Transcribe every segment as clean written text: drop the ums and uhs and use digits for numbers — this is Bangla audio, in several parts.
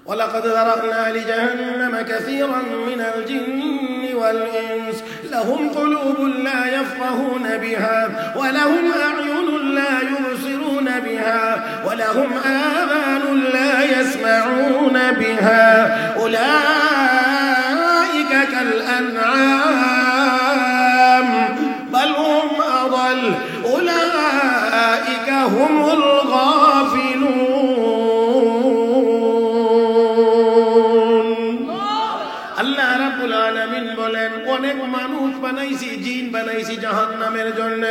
ولقد ذرأنا لجهنم كثيرا من الجن والإنس لهم قلوب لا يفقهون بها ولهم أعين لا يبصرون بها ولهم آذان لا يسمعون بها أولئك كالأنعام بل هم أضل أولئك هم الغافلون আল্লাহ রাব্বুল আলামিন বলেন অনেক মানুষ বানাইছি জিন বানাইছি জাহান্নামের জন্য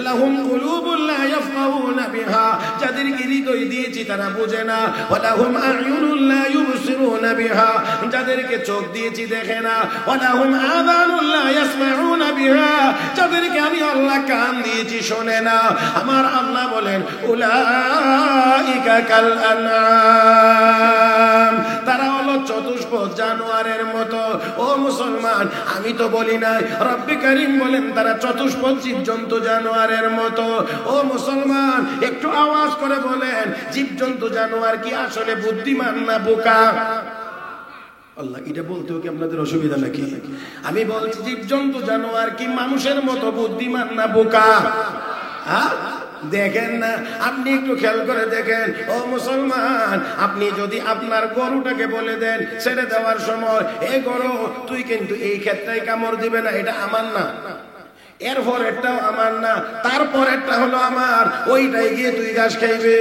লাহুম কুলুবুন লা ইয়াফকাহুনা বিহা যাদেরকে হৃদয় দিয়েছি তারা বোঝে না ওয়া লাহুম আ'য়ুনুন লা ইউবসিরুনা বিহা যাদেরকে চোখ দিয়েছি দেখে না ওয়া লাহুম আযানুন লা ইয়াসমাউনা বিহা যাদেরকে আমি আল্লাহ কান দিয়েছি শোনে না আমার আল্লাহ বলেন উলাইকা কাল আনআম তারা হলো চতুষ্পদ জানোয়ারের মতো ও মুসলমান আমি তো বলি নাই রব্বে কারীম বলেন তারা চতুষ্পদ জীবজন্তু জানোয়ারের মতো ও মুসলমান একটু আওয়াজ করে বলেন জীবজন্তু জানোয়ার কি আসলে বুদ্ধিমান না বোকা আল্লাহ এটা বলতেও কি আপনাদের অসুবিধা নাকি আমি বলছি জীবজন্তু জানোয়ার কি মানুষের মতো বুদ্ধিমান না বোকা হ্যাঁ দেখেন না আপনি একটু খেয়াল করে দেখেন ও মুসলমান আপনি যদি আপনার গরুটাকে বলে দেন ছেড়ে দেওয়ার সময় এই গরু তুই কিন্তু এই ক্ষেত্রে কামড় দিবে না এটা আমার না এরপর একটাও আমার না তারপর একটা হলো আমার ওইটাই গিয়ে তুই ঘাস খাইবে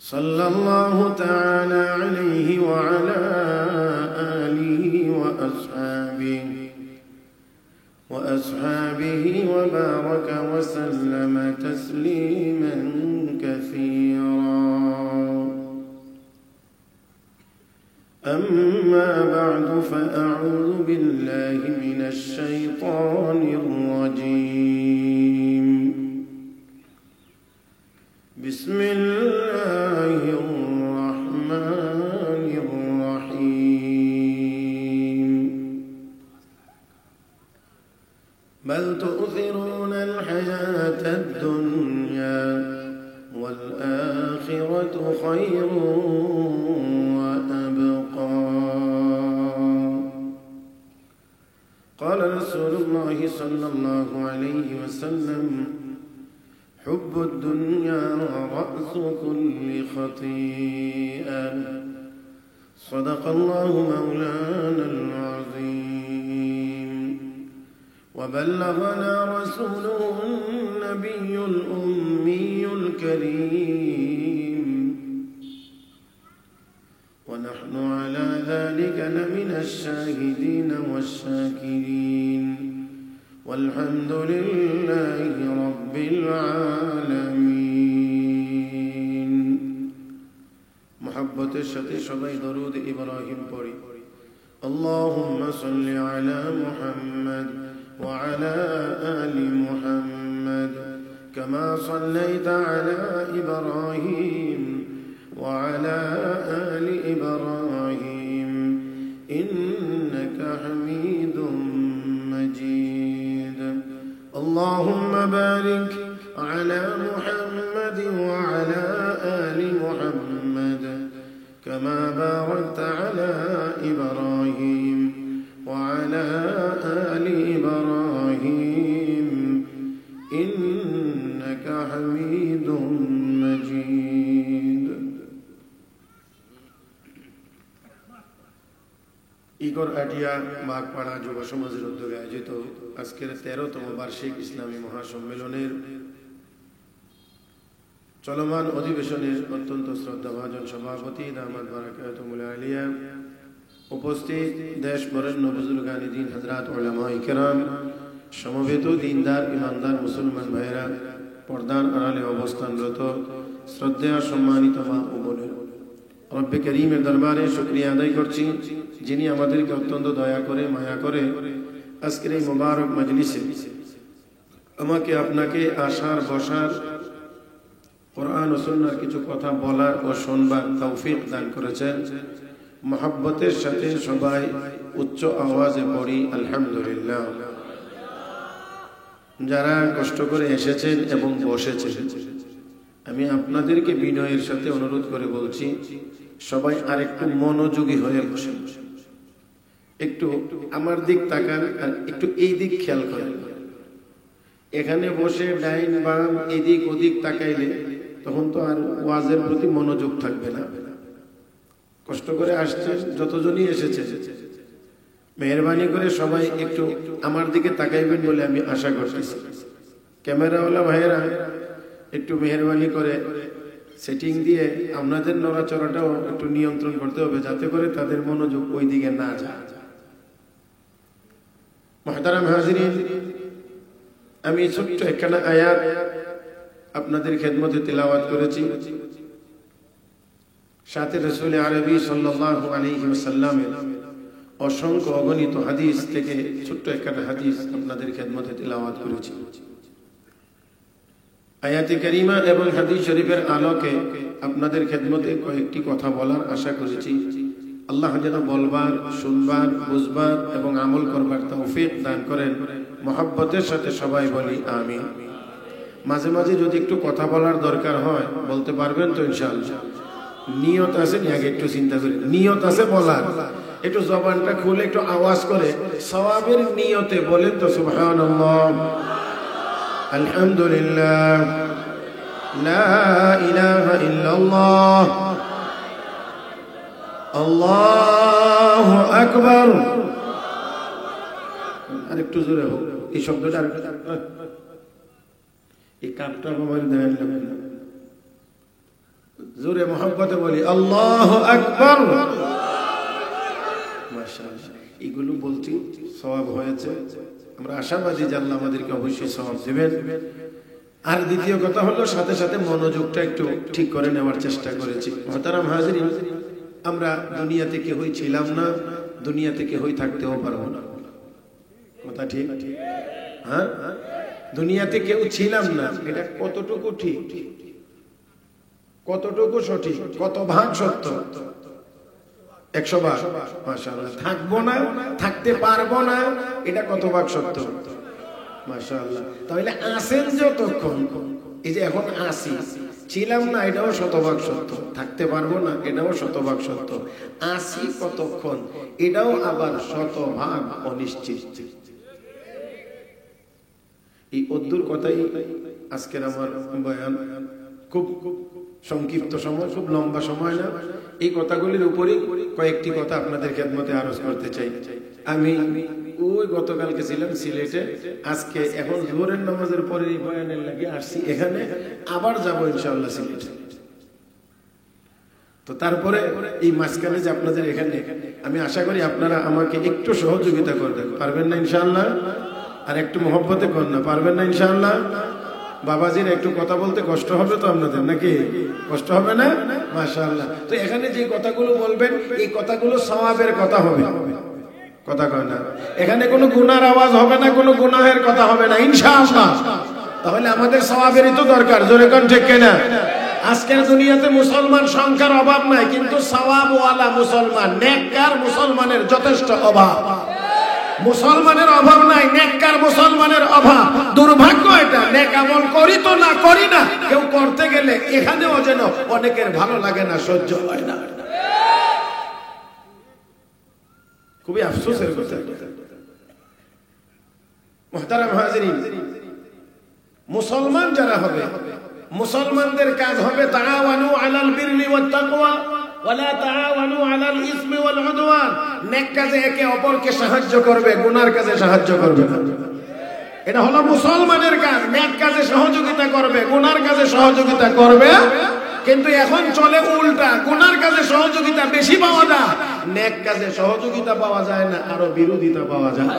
صلى الله تعالى عليه وعلى آله وأصحابه وبارك وسلم تسليما كثيرا أما بعد فأعوذ بالله من الشيطان الرجيم بسم الله الرحمن الرحيم بل تؤثرون الحياة الدنيا والآخرة خير وأبقى قال رسول الله صلى الله عليه وسلم حب الدنيا رأس كل خطيئة صدق الله مولانا العظيم وبلغنا رسوله النبي الأمي الكريم ونحن على ذلك لمن الشاهدين والشاكرين والحمد لله رب العالمين محبة الشتي شبي درود إبراهيم بري اللهم صل على محمد وعلى آل محمد كما صليت على إبراهيم وعلى آل إبراهيم إنك حميد مجيد اللهم بارك على محمد وعلى آل محمد كما باركت على إبراهيم وعلى آل إبراهيم إنك حميد مجيد ইগর আটিয়া বাগপাড়া যুব সমাজের উদ্যোগে আয়োজিত আজকের 13তম বার্ষিক ইসলামী মহাসম্মেলনের চলমান অধিবেশনের অত্যন্ত শ্রদ্ধাভাজন সভাপতি দামাত বারাকাতুহুল আলিয়া উপস্থিত দেশ বরেণ্য বুজুর্গানি দিন হযরত উলামায়ে কেরাম সমবেত দিনদার ইমানদার মুসলমান ভাইরা পর্দার আড়ালে অবস্থানরত শ্রদ্ধেয় সম্মানিত মা ও বোনেরা রব্বে করিমের দরবারে শুকরিয়া আদায় করছি যিনি আমাদেরকে অত্যন্ত দয়া করে মায়া করে আজকের এই মোবারক মজলিসে আমাকে আপনাকে আসার বসার কোরআন ও সুন্নাহর কিছু কথা বলার ও শুনবার তৌফিক দান করেছেন মহব্বতের সাথে সবাই উচ্চ আওয়াজে পড়ি আলহামদুলিল্লাহ যারা কষ্ট করে এসেছেন এবং বসেছেন, আমি আপনাদেরকে বিনয়ের সাথে অনুরোধ করে বলছি, সবাই আর একটু মনোযোগী হয়ে বসেন। একটু আমার দিক তাকান আর একটু এই দিক খেয়াল করেন। এখানে বসে ডাইন বাম এদিক ওদিক তাকাইলে তখন তো আর ওয়াজের প্রতি মনোযোগ থাকবে না। কষ্ট করে আসছেন, যতজনই এসেছে, মেহরবানি করে সবাই একটু আমার দিকে তাকাইবেন বলে আমি আশা করতেছি। ক্যামেরাওয়ালা ভাইয়েরা একটু মেহরবানি করে সেটিং দিয়ে আপনাদের নড়াচড়াটাও একটু নিয়ন্ত্রণ করতে হবে, যাতে করে তাদের মনোযোগ ওই দিকে না যায়। মুহতারাম হাজিরিন, আমি ছোট্ট একখানা আয়াত আপনাদের খেদমতে তেলাওয়াত করেছি। সাথে রাসূল আরবি সাল্লাল্লাহু আলাইহি ওয়াসাল্লামের অসংখ্য অগণিত হাদিস থেকে ছোট্ট একখানা হাদিস আপনাদের খেদমতে তেলাওয়াত করেছি। আয়াতে কারিমা এবং হাদিস শরীফের আলোকে আপনাদের খেদমতে কয়েকটি কথা বলার আশা করেছি। আল্লাহ যেন বলবার, শুনবার, বুঝবার এবং আমল করবার তৌফিক দান করেন। মহব্বতের সাথে সবাই বলি আমিন। মাঝে মাঝে যদি একটু কথা বলার দরকার হয় বলতে পারবেন তো ইনশাআল্লাহ? নিয়ত আছে নি? আগে একটু চিন্তা করি, নিয়ত আছে বলার? একটু জবানটা খুলে একটু আওয়াজ করে সওয়াবের নিয়তে বলেন তো সুবহানাল্লাহ, আলহামদুলিল্লাহ, লা ইলাহা ইল্লাল্লাহ, আল্লাহু আকবার। আর একটু জোরে হোক এই শব্দটা, এই কাপটা মোবাইল দেন, জোরে মহব্বতে বলি আল্লাহু আকবার। মাশাআল্লাহ, এগুলো বলছি সওয়াব হয়েছে। আমরা আশাবাদী যে আল্লাহ আমাদেরকে অবশ্যই সওয়াব দেবেন। আর দ্বিতীয় কথা হলো, সাথে সাথে মনোযোগটা একটু ঠিক করে নেওয়ার চেষ্টা করেছি। মুহতারাম হাজিরিন, আমরা দুনিয়াতে কেউই ছিলাম না, দুনিয়াতে কেউই থাকতেও পারবো না। কথা ঠিক? হ্যাঁ, দুনিয়াতে কেউ ছিলাম না, এটা কতটুকু ঠিক, কতটুকু সঠিক, কত ভাগ সত্য? 100 ভাগ। মাশাআল্লাহ। থাকবো না, থাকতে পারবো না, এটা কত ভাগ সত্য? মাশাআল্লাহ। তাহলে আছেন যতক্ষণ, এই যে এখন আসি, ছিলাম না এটাও শতভাগ সত্য, থাকতে পারবো না এটাও শতভাগ সত্য, আসি কতক্ষণ এটাও আবার শতভাগ অনিশ্চিত। এই অদ্দুর কথাই আজকের আমার বয়ান। খুব সংক্ষিপ্ত সময়, খুব লম্বা সময় না। এই কথাগুলির উপরই কয়েকটি কথা আপনাদের খেদমতে আরজ করতে চাই। আমি ওই গতকালকে ছিলাম সিলেটে, আজকে এখন জোহরের নামাজের পরে এই বয়ানের লাগে আসছি এখানে, আবার যাবো ইনশাআল্লাহ সিলেটে। তো তারপরে এই মাঝখানে যে আপনাদের এখানে, আমি আশা করি আপনারা আমাকে একটু সহযোগিতা করবেন, পারবেন না ইনশাআল্লাহ? আর একটু মহব্বতে কর না, পারবেন না ইনশাআল্লাহ? বাবাজির একটু কথা বলতে কষ্ট হবে তো আপনাদের, নাকি কষ্ট হবে না? মাশাআল্লাহ। তো এখানে যে কথাগুলো বলবেন, এই কথাগুলো সওয়াবের কথা হবে, কথা কয় না। এখানে কোনো গুনার আওয়াজ হবে না, কোনো গুনাহের কথা হবে না ইনশাআল্লাহ। তাহলে আমাদের সওয়াবেরই তো দরকার, জোরে কোন ঠিক কিনা? আজকের দুনিয়াতে মুসলমান সংখ্যার অভাব নাই, কিন্তু সওয়াবওয়ালা মুসলমান, নেককার মুসলমানের যথেষ্ট অভাব। মুসলমানের অভাব নাই, নেককার মুসলমানের অভাব। দুর্ভাগ্য এটা, নেক আমল করি তো না করি না, কেউ করতে গেলে এখানেও যেন অনেকের ভালো লাগে না, সহ্য হয় না। খুবই আফসোসের কথা। মুহতারাম হাজিরিন, মুসলমান যারা হবে, মুসলমানদের কাজ হবে তাআওয়ানু আলাল বিররি ওয়াত তাকওয়া ওয়ালা তাআওয়ানু আলাল ইসমি ওয়াল উদওয়ান। নেক কাজে একে অপরকে সাহায্য করবে, গুনার কাজে সাহায্য করবে না। এটা হলো মুসলমানের কাজ। নেক কাজে সহযোগিতা করবে, গুনার কাজে সহযোগিতা করবে। কিন্তু এখন চলে উল্টা, গুনার কাজে সহযোগিতা বেশি পাওয়া যায়, নেক কাজে সহযোগিতা পাওয়া যায় না, আরো বিরোধিতা পাওয়া যায়।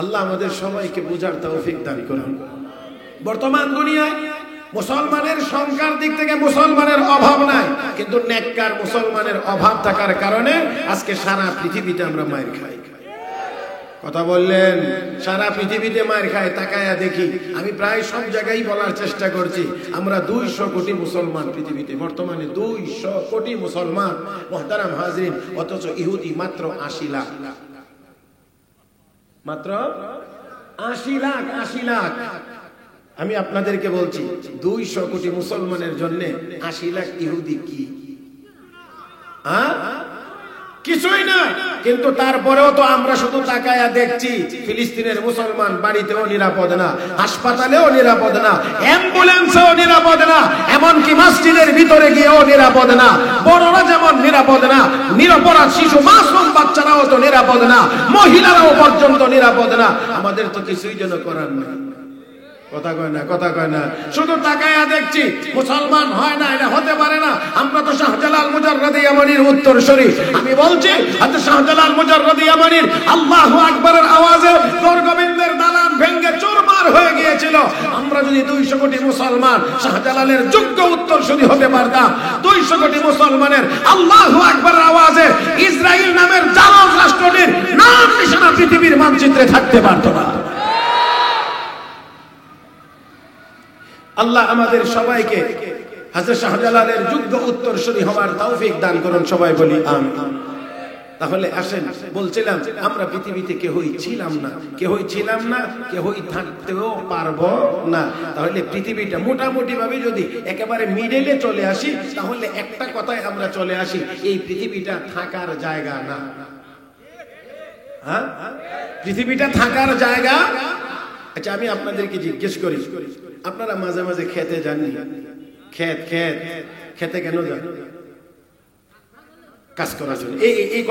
আল্লাহ আমাদের সবাইকে বুঝার তৌফিক দান করুন। বর্তমান দুনিয়ায় মুসলমানের সংখ্যার দিক থেকে মুসলমানের অভাব নাই, কিন্তু নেককার মুসলমানের অভাব থাকার কারণে আজকে সারা পৃথিবীতে আমরা মার খাই। কথা বললেন, সারা পৃথিবীতে মার খায়। তাকায়া দেখি, আমি প্রায় সব জায়গায় বলার চেষ্টা করছি, আমরা 200 কোটি মুসলমান পৃথিবীতে, বর্তমানে 200 কোটি মুসলমান। মুহতারাম হাজিরিন, অথচ ইহুদি মাত্র 80 লাখ। মাত্র 80 লাখ। 80 লাখ। আমি আপনাদেরকে বলছি 200 কোটি মুসলমানের জন্য 80 লাখ ইহুদি কি? কিছুই না। কিন্তু তারপরেও তো আমরা শুধু তাকায়া দেখছি ফিলিস্তিনের মুসলমান বাড়িতেও নিরাপদ না, হাসপাতালেও নিরাপদ না, অ্যাম্বুলেন্সেও নিরাপদ না, এমনকি মসজিদের ভিতরে গিয়েও নিরাপদ না। বড়রা যেমন নিরাপদ না, নিরপরাধ শিশু মাসুম বাচ্চারাও তো নিরাপদ না, মহিলারাও পর্যন্ত নিরাপদ না। আমাদের তো কিছুই যেন করার নেই। কথা কয় না, কথা কয় না। শুধু তাকায়া দেখছি, মুসলমান হয় না, এটা হতে পারে না। আমরা তো শাহজালাল মুজাররদ ইয়ামানির উত্তরসূরি। আমি বলছি হযরত শাহজালাল মুজাররদ ইয়ামানির আল্লাহু আকবারের আওয়াজে গোবিন্দের দালান ভেঙে চুরমার হয়ে গিয়েছিল। আমরা যদি 200 কোটি মুসলমান শাহজালালের যোগ্য উত্তরসূরি হতে পারতাম, 200 কোটি মুসলমানের আল্লাহু আকবারের আওয়াজে ইসরাইল নামের জালেম রাষ্ট্রটির নাম নিশানা পৃথিবীর মানচিত্রে থাকতে পারত না। আল্লাহ আমাদের সবাইকে হযরত শাহজালালের যোগ্য উত্তরসূরি হওয়ার তৌফিক দান করুন। সবাই বলি আমিন। তাহলে আসেন, বলছিলাম আমরা পৃথিবীতে কেউই ছিলাম না, কেউই ছিলাম না, কেউই থাকতেও পারবো না। তাহলে পৃথিবীটা মোটামুটি ভাবে যদি একেবারে মিডলে চলে আসি, তাহলে একটা কথায় আমরা চলে আসি, এই পৃথিবীটা থাকার জায়গা না। হ্যাঁ, পৃথিবীটা থাকার জায়গা। আচ্ছা, আমি আপনাদেরকে জিজ্ঞেস করি, আপনারা মাঝে মাঝে খেতে যাননি? খেতে কেন যান? কাজ করার জন্য। এই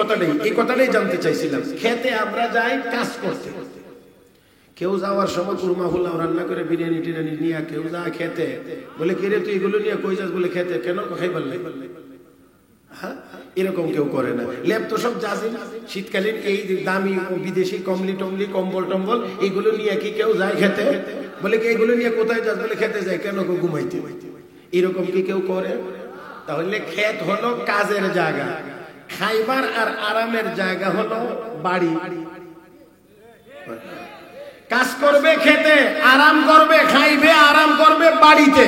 কথাটাই জানতে চাইছিলাম। খেতে আমরা যাই কাজ করতে। কেউ যাওয়ার সময় কুরমা ফুলাও রান্না করে বিরিয়ানি টিরিয়ানি নিয়ে কেউ যায় খেতে। বলে কে রে তুই এগুলো নিয়ে কই যাস? বলে খেতে। কেন? খাইবার লাগে। হ্যাঁ, এরকম কেউ করে না। লেপ তো সব জাজিম, শীতকালীন এই দামি বিদেশি কমলি টমলি কম্বল টম্বল এগুলো নিয়ে কি কেউ যায় খেতে? বলে কি এগুলো নিয়ে কোথায় যাস? বলে খেতে যায়। কেন? ঘুমাইতে। এরকম কি কেউ করে? তাহলে ক্ষেত হলো কাজের জায়গা, খাইবার আর আরামের জায়গা হলো বাড়ি। কাজ করবে খেতে, আরাম করবে খাইবে, আরাম করবে বাড়িতে।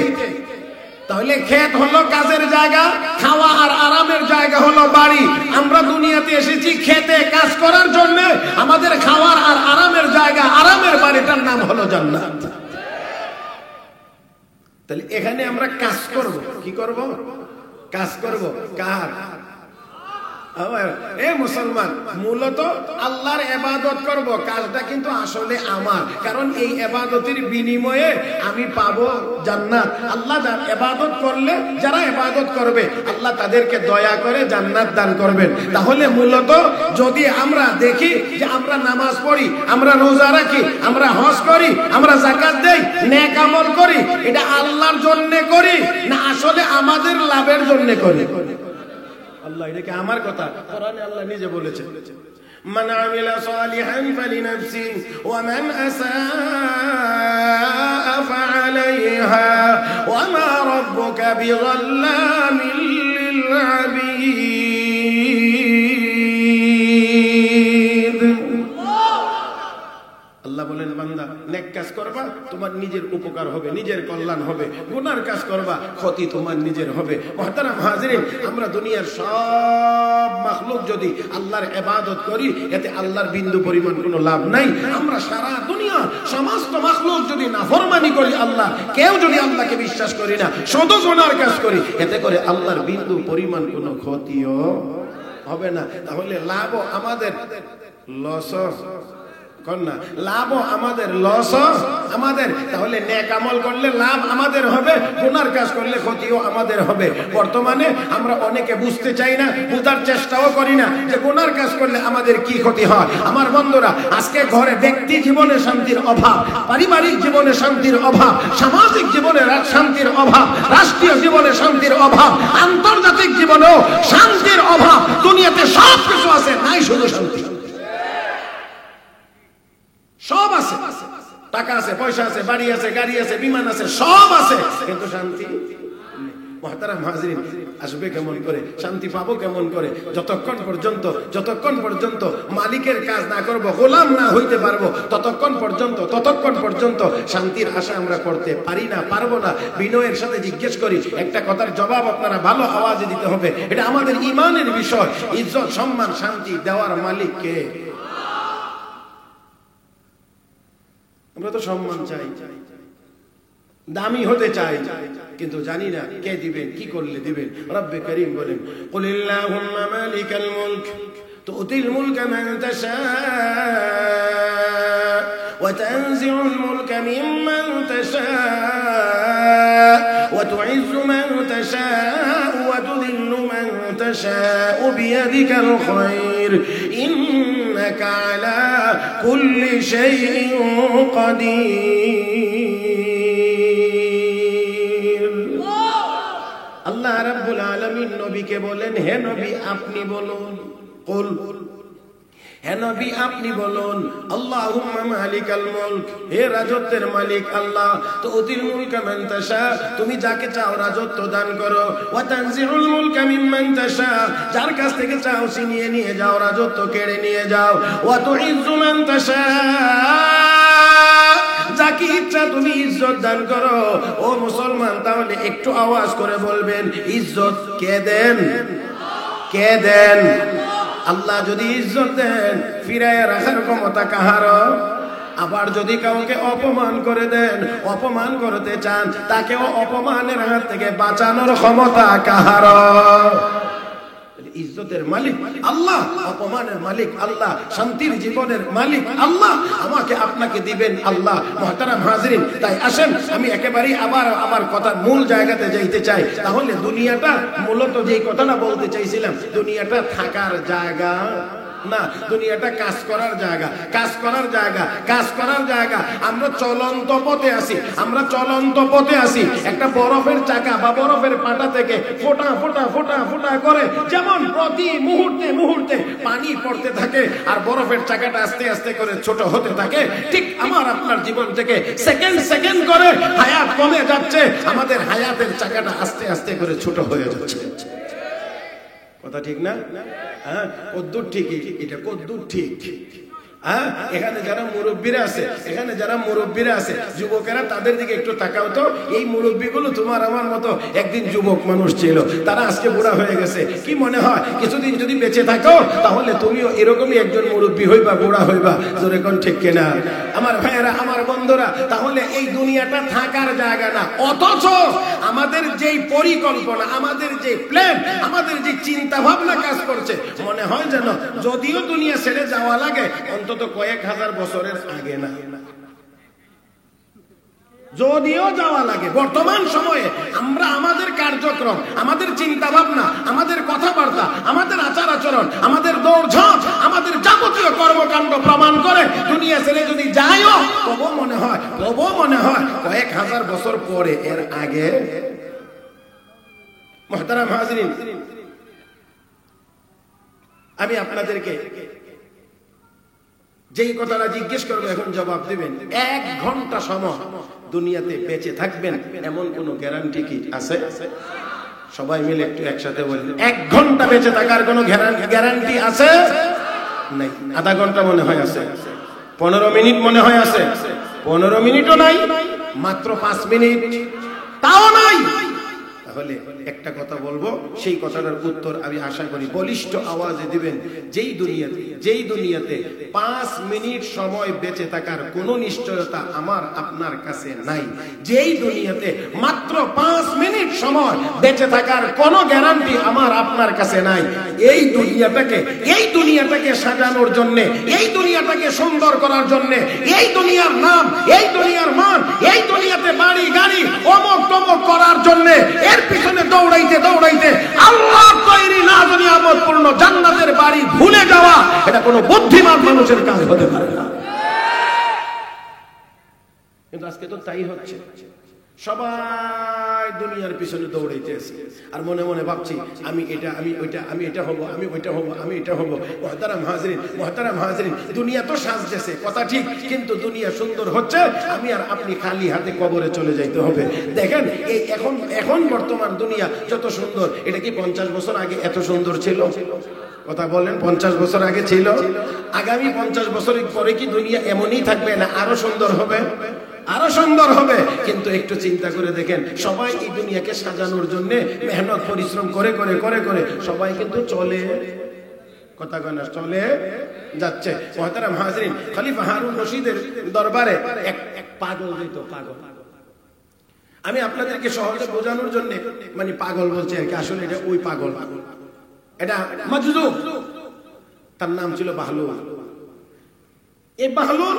তাহলে ক্ষেত হলো কাজের জায়গা, খাওয়া আর আরামের জায়গা হলো বাড়ি। আমরা দুনিয়াতে এসেছি খেতে কাজ করার জন্য। আমাদের খাওয়ার আর আরামের জায়গা, আরামের বাড়িটার নাম হলো জান্নাত। তাহলে এখানে আমরা কাজ করব। কি করব? কাজ করব। কার? এ মুসলমান, মূলত আল্লাহর ইবাদত করব। কাজটা কিন্তু আসলে আমার, কারণ এই ইবাদতের বিনিময়ে আমি পাবো জান্নাত। আল্লাহ ইবাদত করলে যারা ইবাদত করবে আল্লাহ তাদেরকে দয়া করে জান্নাত দান করবেন। তাহলে মূলত যদি আমরা দেখি যে আমরা নামাজ পড়ি, আমরা রোজা রাখি, আমরা হজ করি, আমরা যাকাত দেই, নেক আমল করি, এটা আল্লাহর জন্য করি না আসলে আমাদের লাভের জন্য করি? আল্লাহ, এটা কি আমার কথা? কোরআনে আল্লাহ নিজে বলেছেন, মান আমিলা সালিহান ফালিনাফসি ওয়া মান আসাআ ফাআলাইহা ওয়া মা রাব্বুকা বিযাল্লামিল লিল আবিদ। আল্লাহ বলেন, বান্দা নেক কাজ করবা, তোমার নিজের উপকার হবে, নিজের কল্যাণ হবে। গুনার কাজ করবা, ক্ষতি তোমার নিজের হবে। মুহতারাম হাজিরিন, আমরা দুনিয়ার সব মাখলুক যদি আল্লাহর ইবাদত করি, এতে আল্লাহর বিন্দু পরিমাণ কোনো লাভ নাই। আমরা সারা দুনিয়া সমস্ত মাখলুক যদি নাফরমানি করি, আল্লাহ কেউ যদি আল্লাহকে বিশ্বাস করি না, শুধু গুনার কাজ করি, এতে করে আল্লাহর বিন্দু পরিমাণ কোনো ক্ষতিও হবে না। তাহলে লাভও আমাদের, লস কন্যা, লাভও আমাদের, লস আমাদের। তাহলে নেক আমল করলে লাভ আমাদের হবে, গুনার কাজ করলে ক্ষতিও আমাদের হবে। বর্তমানে আমরা অনেকে বুঝতে চাই না, বুঝার চেষ্টাও করি না যে গুনার কাজ করলে আমাদের কি ক্ষতি হয়। আমার বন্ধুরা, আজকে ঘরে ব্যক্তি জীবনে শান্তির অভাব, পারিবারিক জীবনে শান্তির অভাব, সামাজিক জীবনে শান্তির অভাব, রাষ্ট্রীয় জীবনে শান্তির অভাব, আন্তর্জাতিক জীবনেও শান্তির অভাব। দুনিয়াতে সব কিছু আছে, নাই শুধু শান্তি। সব আছে, টাকা আছে, পয়সা আছে, বাড়ি আছে, গাড়ি আছে, বিমান আছে, সব আছে, কিন্তু শান্তি। মুহতারাম হাজিরিন, আসবে কেমন করে? শান্তি পাবো কেমন করে? যতক্ষণ পর্যন্ত মালিকের কাজ না করব, গোলাম না হইতে পারবো, ততক্ষণ পর্যন্ত শান্তির আশা আমরা করতে পারি না, পারবো না। বিনয়ের সাথে জিজ্ঞেস করি, একটা কথার জবাব আপনারা ভালো আওয়াজে দিতে হবে। এটা আমাদের ঈমানের বিষয়। ইজ্জত, সম্মান, শান্তি দেওয়ার মালিক কে? আমরা তো সম্মান চাই, দামি হতে চাই, কিন্তু জানি না কে দিবেন, কি করলে দিবেন। রব্বে করিম বলেন, কুলিল্লাহুম্মা মালিকাল মুলক তুতিল মুলকা মান তাশা ওয়া তানজিউল মুলকা মিম্মান তাশা ওয়া তুইজ্জু মান তাশা ওয়া তুযিল্লু মান তাশা বিয়াদিকাল খায়র ইন্নাকা আলা কুল্লি শাইইন কাদির। আল্লাহ রাব্বুল আলামিন নবীকে বলেন, হে নবী আপনি বলুন, কুল, হে নবী আপনি বলুন, আল্লাহুম্মা মালিকাল মুলক, হে রাজত্বের মালিক আল্লাহ, তুতিল মুলকা মান তাশা, তুমি যাকে চাও রাজত্ব দান করো, ওয়া তানজিউল মুলকা মিম্মান তাশা, যার কাছ থেকে চাও ছিনিয়ে নিয়ে যাও, রাজত্ব কেড়ে নিয়ে যাও, ওয়া তুইজ্জু মান তাশা, যাকে ইচ্ছা তুমি ইজ্জত দান করো। ও মুসলমান, তাহলে একটু আওয়াজ করে বলবেন, ইজ্জত কে দেন? কে দেন? আল্লাহ যদি ইজ্জত দেন, ফিরায় রাখার ক্ষমতা কাহার? আবার যদি কাউকে অপমান করে দেন, অপমান করতে চান, তাকেও অপমানের হাত থেকে বাঁচানোর ক্ষমতা কাহার? ইজ্জতের মালিক আল্লাহ, অপমানের মালিক আল্লাহ, শান্তির জীবনের মালিক আল্লাহ, আমাকে আপনাকে দিবেন আল্লাহ। মুহতারাম হাজিরিন, তাই আসেন আমি একেবারেই আবার আমার কথার মূল জায়গাতে যাইতে চাই। তাহলে দুনিয়াটা, মূলত যেই কথাটা বলতে চাইছিলাম, দুনিয়াটা থাকার জায়গা না, দুনিয়াটা কাজ করার জায়গা, কাজ করার জায়গা, কাজ করার জায়গা। আমরা চলন্ত পথে আছি, আমরা চলন্ত পথে আছি। একটা বরফের চাকা বা বরফের পাটা থেকে ফোঁটা ফোঁটা ফোঁটা ফোঁটা করে যেমন প্রতি মুহূর্তে মুহূর্তে পানি পড়তে থাকে আর বরফের চাকাটা আস্তে আস্তে করে ছোট হতে থাকে, ঠিক আমার আপনার জীবন থেকে সেকেন্ড সেকেন্ড করে হায়াত কমে যাচ্ছে, আমাদের হায়াতের চাকাটা আস্তে আস্তে করে ছোট হয়ে যাচ্ছে। কথা ঠিক না? হ্যাঁ, কদ্দুর ঠিকই, এটা কদ্দুর ঠিক। হ্যাঁ, এখানে যারা মুরব্বীরা আছে, এখানে যারা মুরব্বীরা আছে, যুবকেরা, তাদের দিকে একটু তাকাও তো। এই মুরব্বীগুলো তোমার আমার মতো একদিন যুবক মানুষ ছিল, তারা আজকে বুড়া হয়ে গেছে। কি মনে হয় কিছুদিন যদি বেঁচে থাকো তাহলে তুমিও এরকমই একজন মুরব্বী হইবা, বুড়া হইবা? জোরে কোন ঠিক কিনা? আমার ভাইয়েরা, আমার বন্ধুরা, তাহলে এই দুনিয়াটা থাকার জায়গা না। অথচ আমাদের যেই পরিকল্পনা, আমাদের যে প্ল্যান, আমাদের যে চিন্তা ভাবনা কাজ করছে, মনে হয় যেন যদিও দুনিয়া ছেড়ে যাওয়া লাগে অন্তত কয়েক হাজার বছরের আগে না, যদিও যাওয়া লাগে। বর্তমান সময়ে আমরা আমাদের কার্যক্রম, আমাদের চিন্তা ভাবনা, আমাদের কথাবার্তা, আমাদের আচার আচরণ, আমাদের দৌড়ঝাঁপ, আমাদের যাবতীয় কর্মকাণ্ড প্রমাণ করে দুনিয়া ছেড়ে যদি যাইও তবু মনে হয় কয়েক হাজার বছর পরে, এর আগে। মুহতারাম হাজিরিন, আমি আপনাদেরকে যেই কথাটা জিজ্ঞেস করবো এখন জবাব দিবেন। 1 ঘন্টা সময় দুনিয়াতে বেঁচে থাকবেন এমন কোন গ্যারান্টি কি আছে? সবাই মিলে একটু একসাথে বলেন, 1 ঘন্টা বেঁচে থাকার কোন গ্যারান্টি আছে? নাই। আধা ঘন্টা মনে হয় আছে, 15 মিনিট মনে হয় আছে, 15 মিনিটও নাই, মাত্র 5 মিনিট, তাও নাই। তাহলে একটা কথা বলবো, সেই কথাটার উত্তর আমি আশা করি বলিষ্ঠ আওয়াজে দিবেন। যেই দুনিয়াতে 5 মিনিট সময় বেঁচে থাকার কোনো নিশ্চয়তা আমার আপনার কাছে নাই, যেই দুনিয়াতে মাত্র 5 মিনিট সময় বেঁচে থাকার কোনো গ্যারান্টি আমার আপনার কাছে নাই, এই দুনিয়াটাকে সাজানোর জন্য, এই দুনিয়াটাকে সুন্দর করার জন্য, এই দুনিয়ার নাম, এই দুনিয়ার মান, এই দুনিয়াতে বাড়ি গাড়ি অমক তমক করার জন্য এর পিছনে দৌড়াইতে দৌড়াইতে আল্লাহ তৈরি না নিয়ামতপূর্ণ জান্নাতের বাড়ি ভুলে যাওয়া, এটা কোনো বুদ্ধিমান মানুষের কাজ হতে পারে না। কিন্তু আজকে তো তাই হচ্ছে, সবাই দুনিয়ার পিছনে দৌড়াইতেছে আর মনে মনে ভাবছি আমি এটা, আমি ওইটা, আমি এটা হব, আমি ওইটা হব, আমি এটা হব। মুহতারাম হাজিরিন, দুনিয়া তো সাজতেছে, কথা ঠিক, কিন্তু দুনিয়া সুন্দর হচ্ছে, আমি আর আপনি খালি হাতে কবরে চলে যাইতে হবে। দেখেন এই এখন বর্তমান দুনিয়া যত সুন্দর, এটা কি 50 বছর আগে এত সুন্দর ছিল? কথা বলেন, 50 বছর আগে ছিল? আগামী 50 বছরের পরে কি দুনিয়া এমনই থাকবে না আরো সুন্দর হবে? আরো সুন্দর হবে। কিন্তু একটু চিন্তা করে দেখেন, সবাই এই দুনিয়াকে সাজানোর জন্য মেহনত পরিশ্রম করে করে করে করে সবাই কিন্তু চলে, কথা কয় না, চলে যাচ্ছে। মুহতারাম হাজরিন, খলিফা হারুন রশিদের দরবারে এক পাগল যেত, পাগল। আমি আপনাদেরকে সহজে বোঝানোর জন্য মানে পাগল বলছি আর কি, আসলে এটা ওই পাগল, এটা মাজযুব। তার নাম ছিল বাহলুল। এই বাহলুল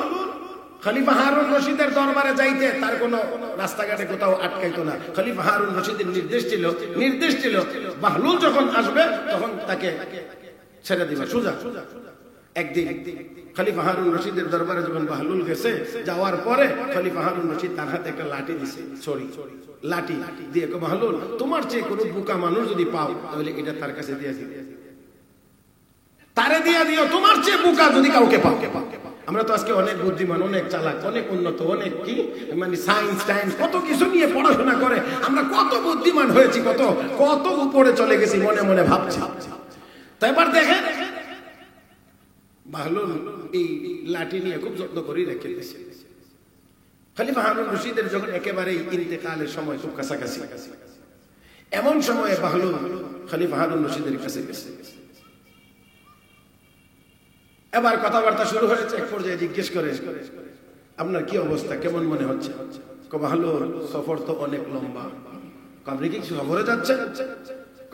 খলিফা হারুন রশিদের দরবারে যাইতে তার কোনো রাস্তাঘাটে কোথাও আটকাইতো না। খলিফা হারুন রশিদের নির্দেশ ছিল বাহলুল যখন আসবে তখন তাকে ছেড়ে দিবে সোজা। একদিন খলিফা হারুন রশিদের দরবারে যখন বাহলুল গেছে, যাওয়ার পরে খলিফা হারুন রশিদ তার হাতে একটা লাঠি দিছে, লাঠি দিয়ে বাহলুল, তোমার চেয়ে কোনো বোকা মানুষ যদি পাও তাহলে এটা তার কাছে দিয়ে দিও, তারে দিয়ে দিও, তোমার চেয়ে বোকা যদি কাউকে পাও। আমরা তো আজকে অনেক বুদ্ধিমান, অনেক চালাক, অনেক উন্নত, অনেক কি মানে সায়েন্স টাইন্স কত কিছু নিয়ে পড়াশোনা করে আমরা কত বুদ্ধিমান হয়েছি, কত উপরে চলে গেছি, মনে মনে ভাবছি। তাই এবার দেখেন বাহলুল এই লাঠি নিয়ে খুব যত্ন করে রেখে দিয়েছে। খলিফা হারুন রশিদের যখন একেবারে ইন্তেকালের সময় খুব কাছাকাছি, এমন সময়ে বাহলুল খলিফা হারুন রশিদের কাছে গেছে। এবার কথাবার্তা শুরু হয়েছে। এক পর্যায়ে জিজ্ঞেস করে, আপনার কি অবস্থা, কেমন মনে হচ্ছে? বাহলুল, সফর তো অনেক লম্বা। আপনি কি সফরে যাচ্ছেন?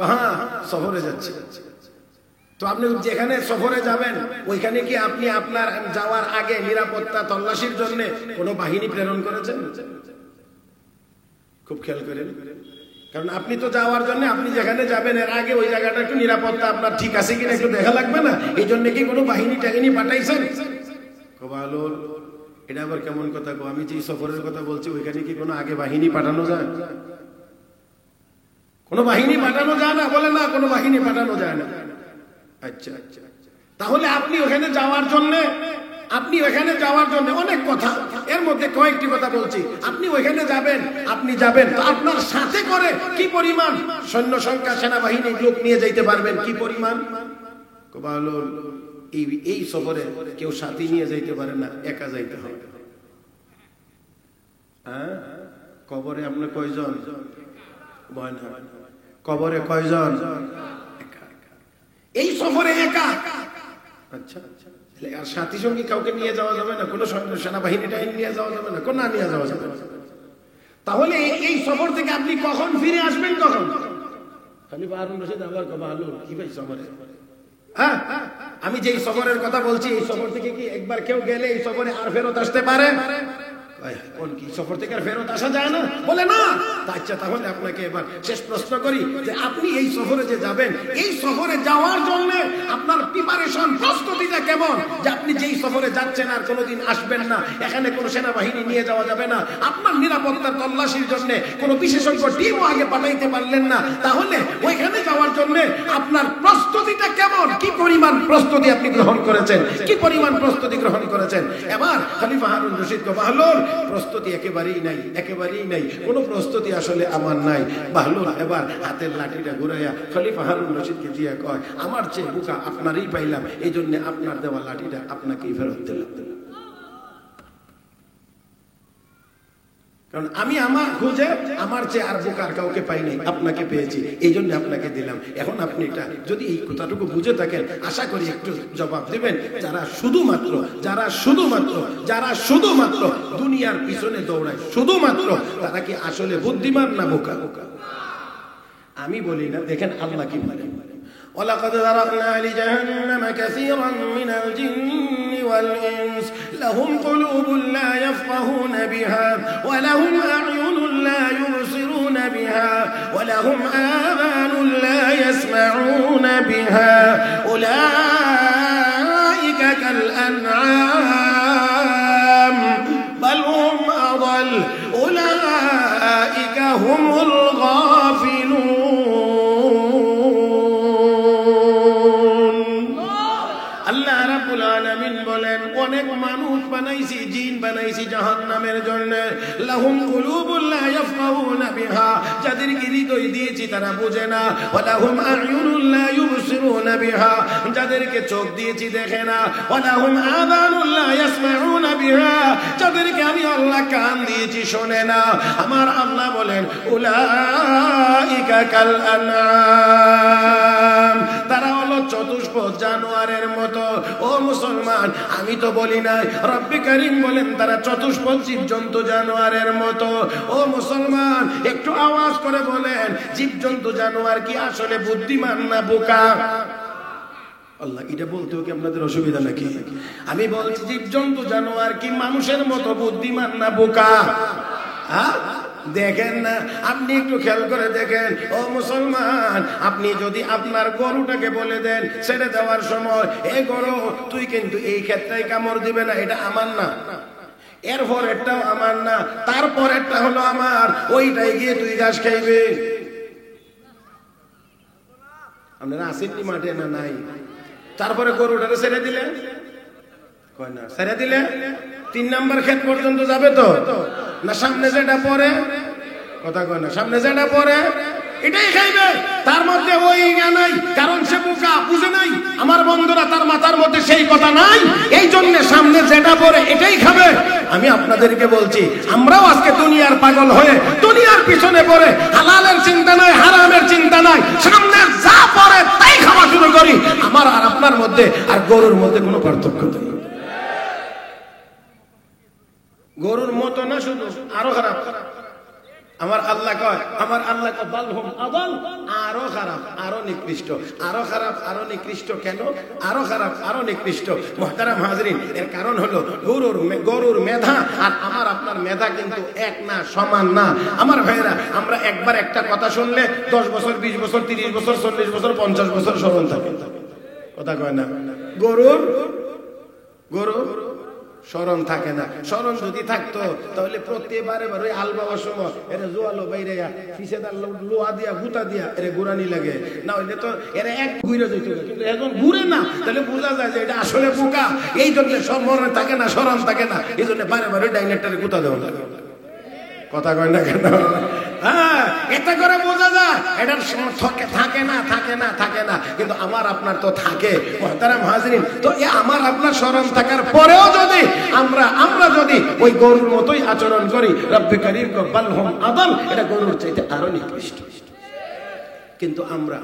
হ্যাঁ, সফরে যাচ্ছে। তো আপনি যেখানে সফরে যাবেন ওইখানে কি আপনি আপনার যাওয়ার আগে নিরাপত্তা তল্লাশির জন্য কোনো বাহিনী প্রেরণ করেছেন? খুব খেয়াল করেন, কারণ আপনি তো যাওয়ার জন্য আপনি যেখানে যাবেন এর আগে ওই জায়গাটা একটু নিরাপত্তা আপনার ঠিক আছে কিনা একটু দেখা লাগবে না? এই জন্য কি কোনো বাহিনী টাহিনী পাঠাইছেন? বাহলুল, এটা আবার কেমন কথা গো, আমি যে সফরের কথা বলছি ওইখানে কি কোনো আগে বাহিনী পাঠানো যায়? কোনো বাহিনী পাঠানো যায় না? বলে না, কোনো বাহিনী পাঠানো যায় না। আচ্ছা, তাহলে আপনি ওখানে যাওয়ার জন্য অনেক কথা, এর মধ্যে কয়েকটি কথা বলছি। আপনি ওইখানে যাবেন তো আপনার সাথে করে কি পরিমাণ সৈন্য সংখ্যা, সেনাবাহিনী লোক নিয়ে যাইতে পারবেন, কি পরিমাণ? বাহলুল, এই সফরে কেউ সাথী নিয়ে যাইতে পারে না, একা যাইতে হয়। হ্যাঁ, কবরে আপনি কয়জন? কবরে কয়জন? এই সফরে একা। আচ্ছা, আর সাথী সঙ্গী কাউকে নিয়ে যাওয়া যাবে না? কোনো সেনাবাহিনী টাহিনী নিয়ে যাওয়া যাবে না? কোন না নিয়ে যাওয়া যাবে না? তাহলে এই সফর থেকে আপনি কখন ফিরে আসবেন? কখন? খলিফা হারুন রশিদ আবার বাহলুল, কি ভাই সফরে? হ্যাঁ, আমি যে সফরের কথা বলছি এই সফর থেকে কি একবার কেউ গেলে এই সফরে আর ফেরত আসতে পারে? কোন কি সফর থেকে আর ফেরত আসা যায় না? বলে না। আচ্ছা, তাহলে আপনাকে এবার শেষ প্রশ্ন করি যে আপনি এই সফরে যে যাবেন, এই সফরে যাওয়ার জন্য আপনার প্রিপারেশন, প্রস্তুতিটা কেমন? যে আপনি যেই সফরে যাচ্ছেন আর কোনোদিন আসবেন না, এখানে কোনো সেনাবাহিনী নিয়ে যাওয়া যাবে না, আপনার নিরাপত্তার তল্লাশির জন্য কোনো বিশেষজ্ঞ টিমও আগে পাঠাইতে পারলেন না, তাহলে ওইখানে যাওয়ার জন্য আপনার প্রস্তুতিটা কেমন? কি পরিমাণ প্রস্তুতি আপনি গ্রহণ করেছেন? কি পরিমাণ প্রস্তুতি গ্রহণ করেছেন? এবার খলিফা হারুন রশিদ বাহলুল, প্রস্তুতি একেবারেই নাই, কোনো প্রস্তুতি আসলে আমার নাই। বাহলুল এবার হাতের লাঠিটা ঘুরাইয়া খলিফা হারুন রশিদকে দিয়ে কয়, আমার চেয়ে বোকা আপনারই পাইলাম, এই জন্য আপনার দেওয়া লাঠিটা আপনাকেই ফেরত দিলাম। কারণ আমি আমার খুঁজে আমার চেয়ে আর বোকার কাউকে পাই নাই, আপনাকে পেয়েছি, এই জন্য আপনাকে দিলাম। এখন আপনি এটা যদি এই কথাটুকু বুঝে থাকেন, আশা করি একটু জবাব দেবেন। যারা শুধুমাত্র দুনিয়ার পিছনে দৌড়ায়, শুধুমাত্র তারা কি আসলে বুদ্ধিমান না বোকা? আমি বলি না, দেখেন আল্লাহ কি বলেন, وَلَقَدْ ذَرَأْنَا لِجَهَنَّمَ كَثِيرًا مِنَ الْجِنِّ وَالْإِنسِ لَهُمْ قُلُوبٌ لَا يَفْقَهُونَ بِهَا وَلَهُمْ أَعْيُنٌ لَا يُبْصِرُونَ بِهَا وَلَهُمْ آذَانٌ لَا يَسْمَعُونَ بِهَا أُولَئِكَ كَالْأَنْعَامِ بَلْ هُمْ أَضَلُّ أُولَئِكَ هُمُ الْغَافِلُونَ। অনেক মানুষ বানাইছি, জিন বানাইছি জাহান্নামের জন্য। লাহুম কুলুবুন লা ইয়াফকাহুনা বিহা, যাদেরকে হৃদয় দিয়েছি তারা বোঝে না। ওয়া লাহুম আ'য়ুনুন লা ইউবসিরুনা বিহা, যাদেরকে চোখ দিয়েছি দেখে না। ওয়া লাহুম আযানুন লা ইয়াসমাউনা বিহা, যাদেরকে আমি আল্লাহ কান দিয়েছি শোনে না। আমার আল্লাহ বলেন উলাইকা কাল আনআম, তারা হলো চতুষ্পদ জানোয়ারের মতো। ও মুসলমান, আমি তো বলি নাই, রব্বে কারীম বলেন তারা চতুষ্পদ জীবজন্তু জানোয়ারের মতো। ও মুসলমান, একটু আওয়াজ করে বলেন, জীবজন্তু জানোয়ার কি আসলে বুদ্ধিমান না বোকা? আল্লাহ, এটা বলতেও কি আপনাদের অসুবিধা নাকি? আমি বলছি, জীবজন্তু জানোয়ার কি মানুষের মতো বুদ্ধিমান না বোকা? হ্যাঁ, দেখেন না, আপনি একটু খেয়াল করে দেখেন। ও মুসলমান, আপনি যদি আপনার গরুটাকে বলে দেন ছেড়ে দেওয়ার সময়, এ গরু তুই কিন্তু এই ক্ষেত্রে কামড় দিবে না, এটা আমার না, এরপর একটাও আমার না, তারপর একটা হলো আমার, ওইটাই গিয়ে তুই ঘাস খাইবে। আপনারা আসেননি মাঠে না? নাই। তারপরে গরুটাকে ছেড়ে দিলে, কয় না ছেড়ে দিলে 3 নাম্বার ক্ষেত পর্যন্ত যাবে তো না? সামনে যেটা পরে, কথা কয় না, সামনে যেটা পরে এটাই খাইবে, তার মধ্যে ওই নাই, কারণ সে বোকা, বুঝে নাই। আমার বন্ধুরা, তার মাথার মধ্যে সেই কথা নাই, এই জন্য সামনে যেটা পরে এটাই খাবে। আমি আপনাদেরকে বলছি, আমরাও আজকে দুনিয়ার পাগল হয়ে দুনিয়ার পিছনে পড়ে হালালের চিন্তা নাই, হারামের চিন্তা নাই, সামনে যা পড়ে তাই খাওয়া শুরু করি। আমার আর আপনার মধ্যে আর গরুর মধ্যে কোনো পার্থক্য নেই। গরুর মতো না, শুধু আরো খারাপ। আমার আল্লাহ কয়, বালহুম আদাল, আরো খারাপ, আরো নিকৃষ্ট, আরো খারাপ, আরো নিকৃষ্ট। কেন আরো খারাপ, আরো নিকৃষ্ট? মুহতারাম হাজরিন, এর কারণ হলো গরুর মেধা আর আমার আপনার মেধা কিন্তু এক না, সমান না। আমার ভাইয়েরা, আমরা একবার একটা কথা শুনলে 10 বছর, 20 বছর, 30 বছর, 40 বছর, 50 বছর স্মরণ থাকে। কথা কয় না? গরু স্মরণ থাকে না। স্মরণ যদি থাকতো তাহলে প্রত্যেকবারে ওই আল বাবার সময় এরা জোয়ালো বাইরে ফিসেদার লোহা দিয়া গুতা দিয়া এরা ঘুরানি লাগে, না হইলে তো এরা এক ঘুরে যেত, কিন্তু এখন ঘুরে না, তাহলে বোঝা যায় যে এটা আসলে বোকা। এই জন্য স্মরণ থাকে না, স্মরণ থাকে না, এই জন্য বারে বারে ডাইনেটারে গুতা দেওয়া লাগে। কথা কয় না কেন? হ্যাঁ, এতে করে বোঝা যায় এটার থাকে না, কিন্তু আমার আপনার তো থাকে। মুহতারাম হাজরিন, তো আমার আপনার স্মরণ থাকার পরেও যদি আমরা যদি ওই গরুর মতোই আচরণ করি, রব্বে কারীম বালহুম আদাল, এটা গরুর চাইতে আরো নিকৃষ্ট। কিন্তু আমরা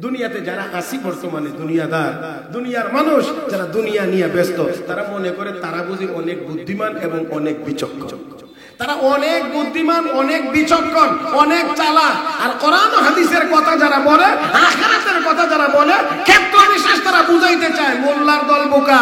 দুনিয়াতে যারা আসি, বর্তমানে দুনিয়াদার, দুনিয়ার মানুষ যারা দুনিয়া নিয়ে ব্যস্ত, তারা মনে করে তারা বুঝি অনেক বুদ্ধিমান এবং অনেক বিচক্ষণ। তারা অনেক বুদ্ধিমান, অনেক বিচক্ষণ, অনেক চালাক। আর কোরআন হাদিসের কথা যারা বলে, আখিরাতের কথা যারা বলে, ক্ষেত্র বিশেষ তারা বুঝাইতে চায় মোল্লার দল বোকা।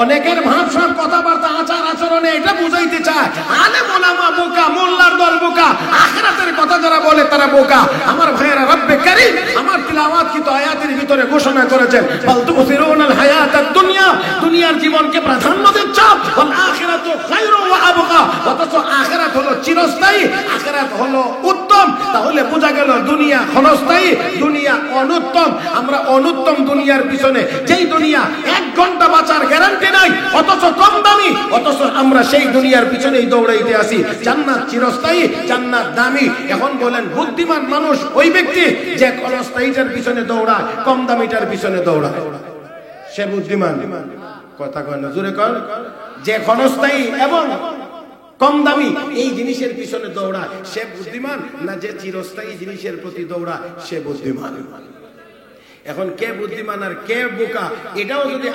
অনেকের ভাবসাব, কথাবার্তা, আচার আচরণে এটা বুঝাইতে চায় আলেম ওলামা বোকা, মোল্লার দল বোকা। আখিরাতের কথা যারা বলে তারা বোকা। আমার ভাইয়েরা, রব্বে কারীম আমার তিলাওয়াতকৃত আয়াতের ভিতরে ঘোষণা করেছেন, বাল তুসিরুনাল হায়াতাদ দুনিয়া, দুনিয়ার জীবনকে প্রাধান্য দিচ্ছ, ওয়াল আখিরাতু খায়রুন ওয়া আবকা, অথচ আখিরাত হলো চিরস্থায়ী, আখিরাত হলো উত্তম। তাহলে বোঝা গেল দুনিয়া ক্ষণস্থায়ী, দুনিয়া অনুত্তম। আমরা অনুত্তম দুনিয়ার পিছনে, যেই দুনিয়া 1 ঘন্টা বাঁচার গ্যারান্টি নাই, অথচ কম দামি, অথচ আমরা সেই দুনিয়ার পিছনেই দৌড়াইতে আসি। জান্নাত চিরস্থায়ী, জান্নাত দামি। এখন বলেন, বুদ্ধিমান মানুষ ওই ব্যক্তি যে ক্ষণস্থায়ীটার পিছনে দৌড়ায়, কম দামিটার পিছনে দৌড়ায়, সে বুদ্ধিমান। কথা কয় না? জোরে কর। যে ক্ষণস্থায়ী এবং কম দামি এই জিনিসের পিছনে দৌড়ায়, সে বুদ্ধিমান না যে চিরস্থায়ী জিনিসের প্রতি দৌড়ায়, সে বুদ্ধিমান? এখন কে বুদ্ধিমান আর কে বোকা, এটাও যদি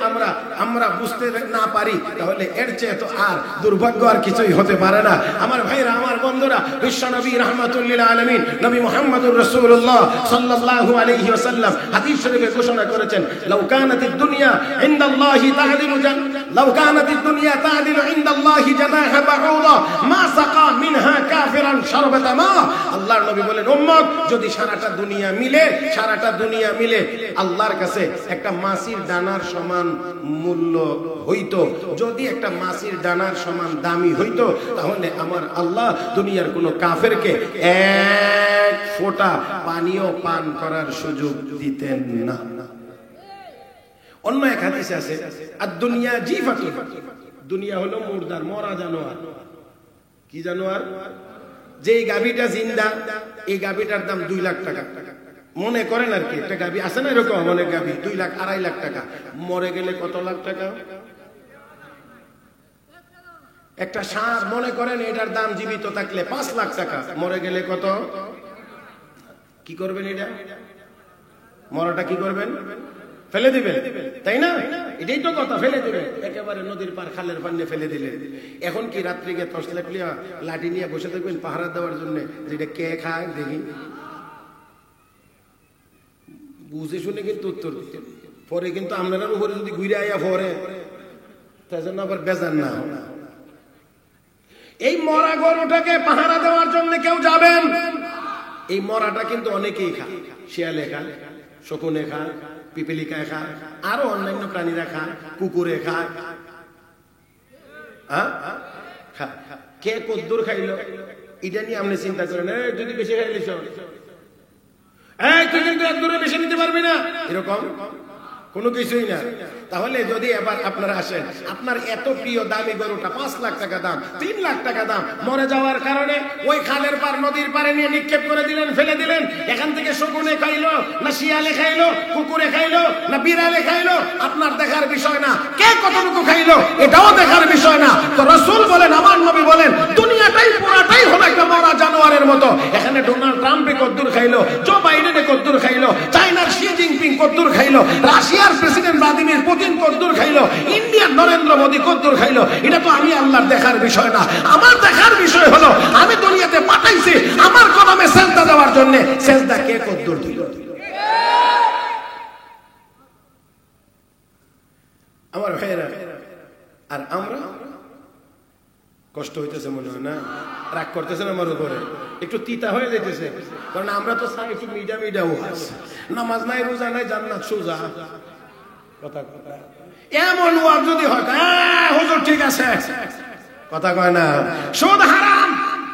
আমরা বুঝতে না পারি, তাহলে এর চেয়ে তো আর দুর্ভাগ্য আর কিছুই হতে পারে না। আমার ভাইরা, আমার বন্ধুরা, বিশ্ব নবী রাহমাতুল লিল আলামিন নবী মুহাম্মদুর রাসূলুল্লাহ সাল্লাল্লাহু আলাইহি ওয়াসাল্লাম হাদিস শরীফে ঘোষণা করেছেন, লাউ কানাতিদ দুনিয়া ইনদাল্লাহি তা'দিলু লাউ কানাতিদ দুনিয়া তা'দিলু ইনদাল্লাহি জানাহা বাউদা মা সাকা মিনহা কাফিরান শারবাতা মা। আল্লাহর নবী বলেন, উম্মত যদি সারাটা দুনিয়া মিলে আল্লাহর কাছে একটা মাছির দানার সমান মূল্য হইতো, যদি একটা মাছির দানার সমান দামি হইতো, তাহলে আমার আল্লাহ দুনিয়ার কোন কাফেরকে 1 ফোঁটা পানিও পান করার সুযোগ দিতেন না। অন্য এক হাদিসে আছে, আর দুনিয়া জিফাতুন, দুনিয়া হলো মুর্দার, মরা জানোয়ার। কি জানোয়ার? যেই গাভীটা জিন্দা, এই গাভীটার দাম 2 লাখ টাকা। মনে করেন আর কি, একটা গাভী আছে না এরকম, অনেক গাভী 2 লাখ 2.5 লাখ টাকা। মরে গেলে কত লাখ টাকা? একটা ষাঁড় মনে করেন এটার দাম জীবিত থাকলে 5 লাখ টাকা, মরে গেলে কত? কি করবেন এটা? মরাটা কি করবেন? ফেলে দিবেন, তাই না? এটাই তো কথা, ফেলে দিবেন। একেবারে নদীর পার খালের পানিয়ে ফেলে দিলেন। এখন কি রাত্রি গিয়ে টর্চ লাঠি নিয়ে বসে থাকবেন পাহারা দেওয়ার জন্য, যেটা কে খায় দেখি? বুঝে শুনে কিন্তু উত্তর দিতে পরে, কিন্তু আপনার উপরে যদি ঘুরে আইয়া পরে তাই জন্য আবার বেজান না। এই মরা গরুটাকে পাহারা দেওয়ার জন্য কেউ যাবেন? এই মরাটা কিন্তু অনেকেই খায়, শিয়ালে খায়, শকুনে খায়, পিপিলিকায় খায়, আরো অন্যান্য প্রাণীরা খায়, কুকুরে খায়। কে কদ্দুর খাইল এটা নিয়ে আপনি চিন্তা করেন। যদি বেশি খাইলিস তুই কিন্তু এক দূরে বেশি নিতে পারবি না, এরকম কোনো কিছুই না। তাহলে যদি এবার আপনারা আসেন, আপনার এত প্রিয় দামি গরুটা 5 লাখ টাকা দাম, 3 লাখ টাকা দাম, মরে যাওয়ার কারণে ওই খালের পার নদীর পারে নিয়ে নিক্ষেপ করে দিলেন, ফেলে দিলেন। এখান থেকে শকুনে খাইলো না শিয়ালে খাইলো, কুকুরে খাইলো না বিড়ালে খাইলো, আপনার দেখার বিষয় না। কে কতটুকু খাইলো এটাও দেখার বিষয় না। তো রাসূল বলেন, আমার নবী বলেন, দুনিয়াটাই পুরাটাই হলো একটা মরা জানোয়ারের মতো। এখানে ডোনাল্ড ট্রাম্পে কদ্দুর খাইলো, জো বাইডেনে কদ্দুর খাইলো, চায়নার শি জিনপিং কদ্দুর খাইলো, রাশিয়ার প্রেসিডেন্ট ভ্লাদিমির পুতিন কদ্দুর খাইলো, ইন্ডিয়ার নরেন্দ্র মোদী কদ্দুর খাইলো, এটা তো আমি আল্লাহর দেখার বিষয় না। আমার দেখার বিষয় হলো আমি দুনিয়াতে পাঠাইছি আমার কদমে সেজদা দেওয়ার জন্য, সেজদা কে কদ্দুর দিল? আমার ভাইরা, আর আমরা কষ্ট হইতেছে মনে হয় না? রাগ করতেছেন আমার উপরে? একটু তিতা হয়ে যেতেছে, কারণ আমরা তো চাই একটু মিডা মিডা ওয়াজ, নামাজ নাই, রোজা নাই, জান্নাত সোজা। কথা কথা এমন ওয়াজ যদি হয়, হুজুর ঠিক আছে, কথা কয় না, সুদ হারাম,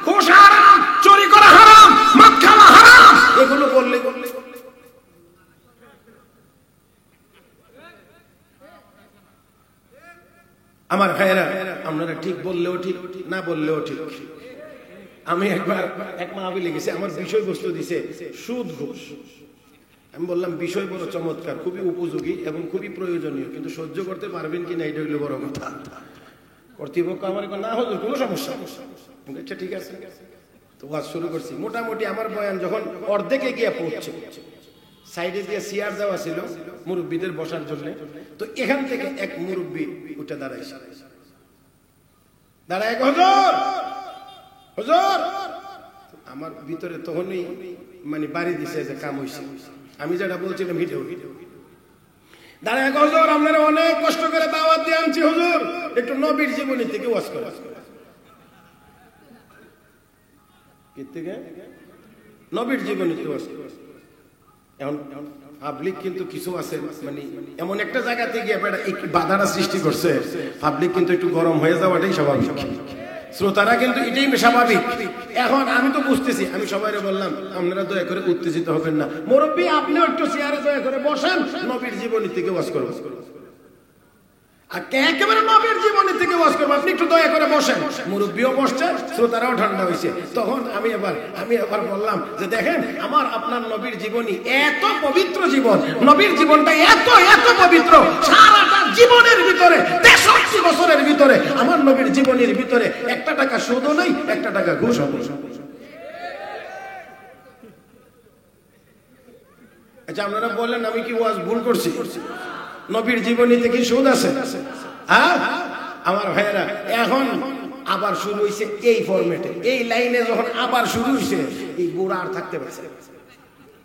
ঘুষ হারাম, চুরি করা হারাম, মদ খাওয়া হারাম, এগুলো বললে আমার ভাইয়েরা, আপনারা ঠিক বললেও ঠিক, না বললেও ঠিক। আমি একবার এক মাহফিলে গেছি, আমার বিষয়বস্তু দিছে সুদ ঘুষ। আমি বললাম বিষয় বড় চমৎকার, খুবই উপযোগী এবং খুবই প্রয়োজনীয়, কিন্তু সহ্য করতে পারবেন কিনা এটা হইলো বড় কথা। কর্তৃপক্ষ আমার না হলো কোনো সমস্যা, আচ্ছা ঠিক আছে। তো ওয়াজ শুরু করছি। মোটামুটি আমার বয়ান যখন অর্ধেকে গিয়ে পৌঁছে, সাইডে দিয়ে চেয়ার দেওয়া ছিল মুরব্বীদের বসার জন্য, তো এখান থেকে এক মুরব্বী উঠে দাঁড়াইছে, দাঁড়ায় হুজুর হুজুর। আমার ভিতরে তখনই মানে বাড়ি দিছে যে কাম হইছে, আমি যেটা বলছিলাম ভিডিও দাঁড়ায় হুজুর, আপনারা অনেক কষ্ট করে দাওয়াত দিয়ে আনছি, হুজুর একটু নবীর জীবনী থেকে ওয়াজ করে। নবীর জীবনী থেকে ওয়াজ করে। এখন পাবলিক কিন্তু কিছু আছে, মানে এমন একটা জায়গাতে গিয়ে বাধাটা সৃষ্টি করছে, পাবলিক কিন্তু একটু গরম হয়ে যাওয়াটাই স্বাভাবিক, শ্রোতারা কিন্তু এটাই স্বাভাবিক। এখন আমি তো বুঝতেছি, আমি সবাই বললাম আপনারা দয়া করে উত্তেজিত হবেন না, মুরব্বী আপনিও একটু চেয়ারে দয়া করে বসেন, নবীর জীবনী থেকে ওয়াজ করব। আর একেবারে নবীর জীবনী থেকে ওয়াজ করবো, আপনি একটু দয়া করে বসেন। মুরব্বীও বসছে, শ্রোতারাও ঠান্ডা হয়েছে। তখন আমি এবার বললাম যে দেখেন, আমার আপনার নবীর জীবনী এত পবিত্র জীবন, নবীর জীবনটা এত এত পবিত্র, সারাটা জীবনের ভিতরে 63 বছরের ভিতরে আমার নবীর জীবনের ভিতরে 1 টাকা সুদও নাই, 1 টাকা ঘুষও নেই। আচ্ছা আপনারা বলেন আমি কি ওয়াজ ভুল করছি? নবীর জীবনীতে কি সুদ আছে? হ্যাঁ আমার ভাইয়েরা, এখন আবার শুরু হয়েছে এই ফরম্যাটে, এই লাইনে যখন আবার শুরু হয়েছে, এই বুড়া আর থাকতে পারছে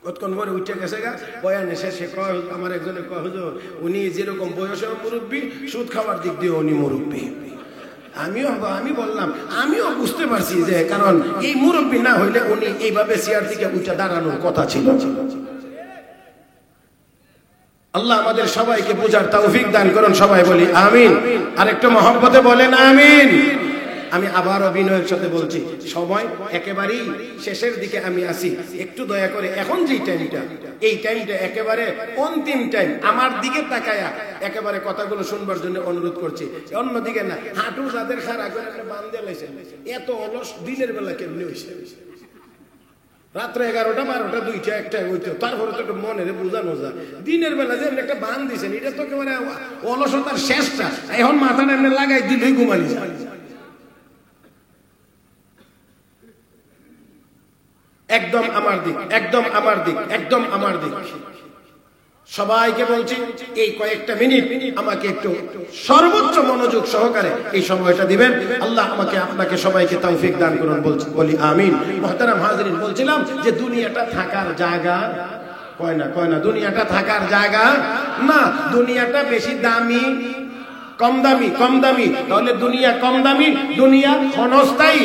কতক্ষণ পরে উঠে গেছে গা বয়ান এসে। সে কয়, আমার একজনে কয় হুজুর উনি যেরকম বয়সেও মুরব্বী, সুদ খাওয়ার দিক দিয়ে উনি মুরব্বী। আমি বললাম আমিও বুঝতে পারছি যে, কারণ এই মুরব্বী না হইলে উনি এইভাবে চেয়ার থেকে উঠে দাঁড়ানোর কথা ছিল। আল্লাহ আমাদের সবাইকে বোঝার তৌফিক দান করুন, সবাই বলি আমিন। আর একটু মহব্বতে বলেন আমিন। আমি আবার অভিনয়ের সাথে বলছি, সময় একেবারেই শেষের দিকে আমি আসি, একটু দয়া করে এখন যে টাইমটা, এই টাইমটা একেবারে অন্তিম টাইম, আমার দিকে তাকায়া একেবারে কথাগুলো শুনবার জন্য অনুরোধ করছি। অন্যদিকে না, হাঁটু যাদের খারাপ করে বান্ধে লাইছে, এত অলস দিনের বেলা কেমনি হয়েছে? রাত্রে 11টা 12টা 2টা 1টা হইতো, তারপরে তো একটু মনে বোঝানো যায়। দিনের বেলা যে একটা বান দিয়েছেন, এটা তো একেবারে অলসতার শেষটা। এখন মাথাটা এমনি লাগাই দিলেই ঘুমালি যায়। একদম আমার দিক, একদম আমার দিক, একদম আমার দিক। সবাইকে বলছি এই কয়েকটা মিনিট আমাকে একটু সর্বোচ্চ মনোযোগ সহকারে এই সময়টা দিবেন। আল্লাহ আমাকে আপনাকে সবাইকে তৌফিক দান করুন বলি আমিন। মুহতারাম হাজিরিন, বলছিলাম যে দুনিয়াটা থাকার জায়গা কয় না, দুনিয়াটা থাকার জায়গা না, দুনিয়াটা বেশি দামি কম দামি, তাহলে দুনিয়া কম দামি, দুনিয়া ক্ষণস্থায়ী,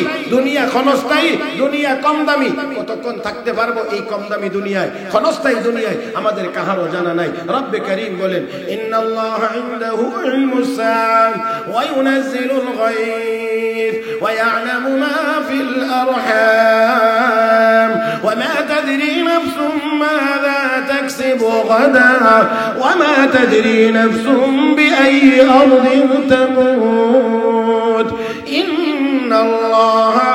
দুনিয়া কম দামি। কতক্ষণ থাকতে পারবো এই কম দামি দুনিয়ায়, ক্ষণস্থায়ী দুনিয়ায় আমাদের কাহারও জানা নাই। রব্বে কারীম বলেন, ইন্নাল্লাহা ইনদাহু ইলমুস সাআ ওয়া ইউনাজ্জিলুল গায়ব ওয়া ইয়া'লামু মা ফিল আরহাম ওয়া মা তাদরি নাফসুম মাযা তাকসিবু গাদা ওয়া মা তাদরি নাফসুম বিআইয়ি আরদিন তামুত ইন্নাল্লাহা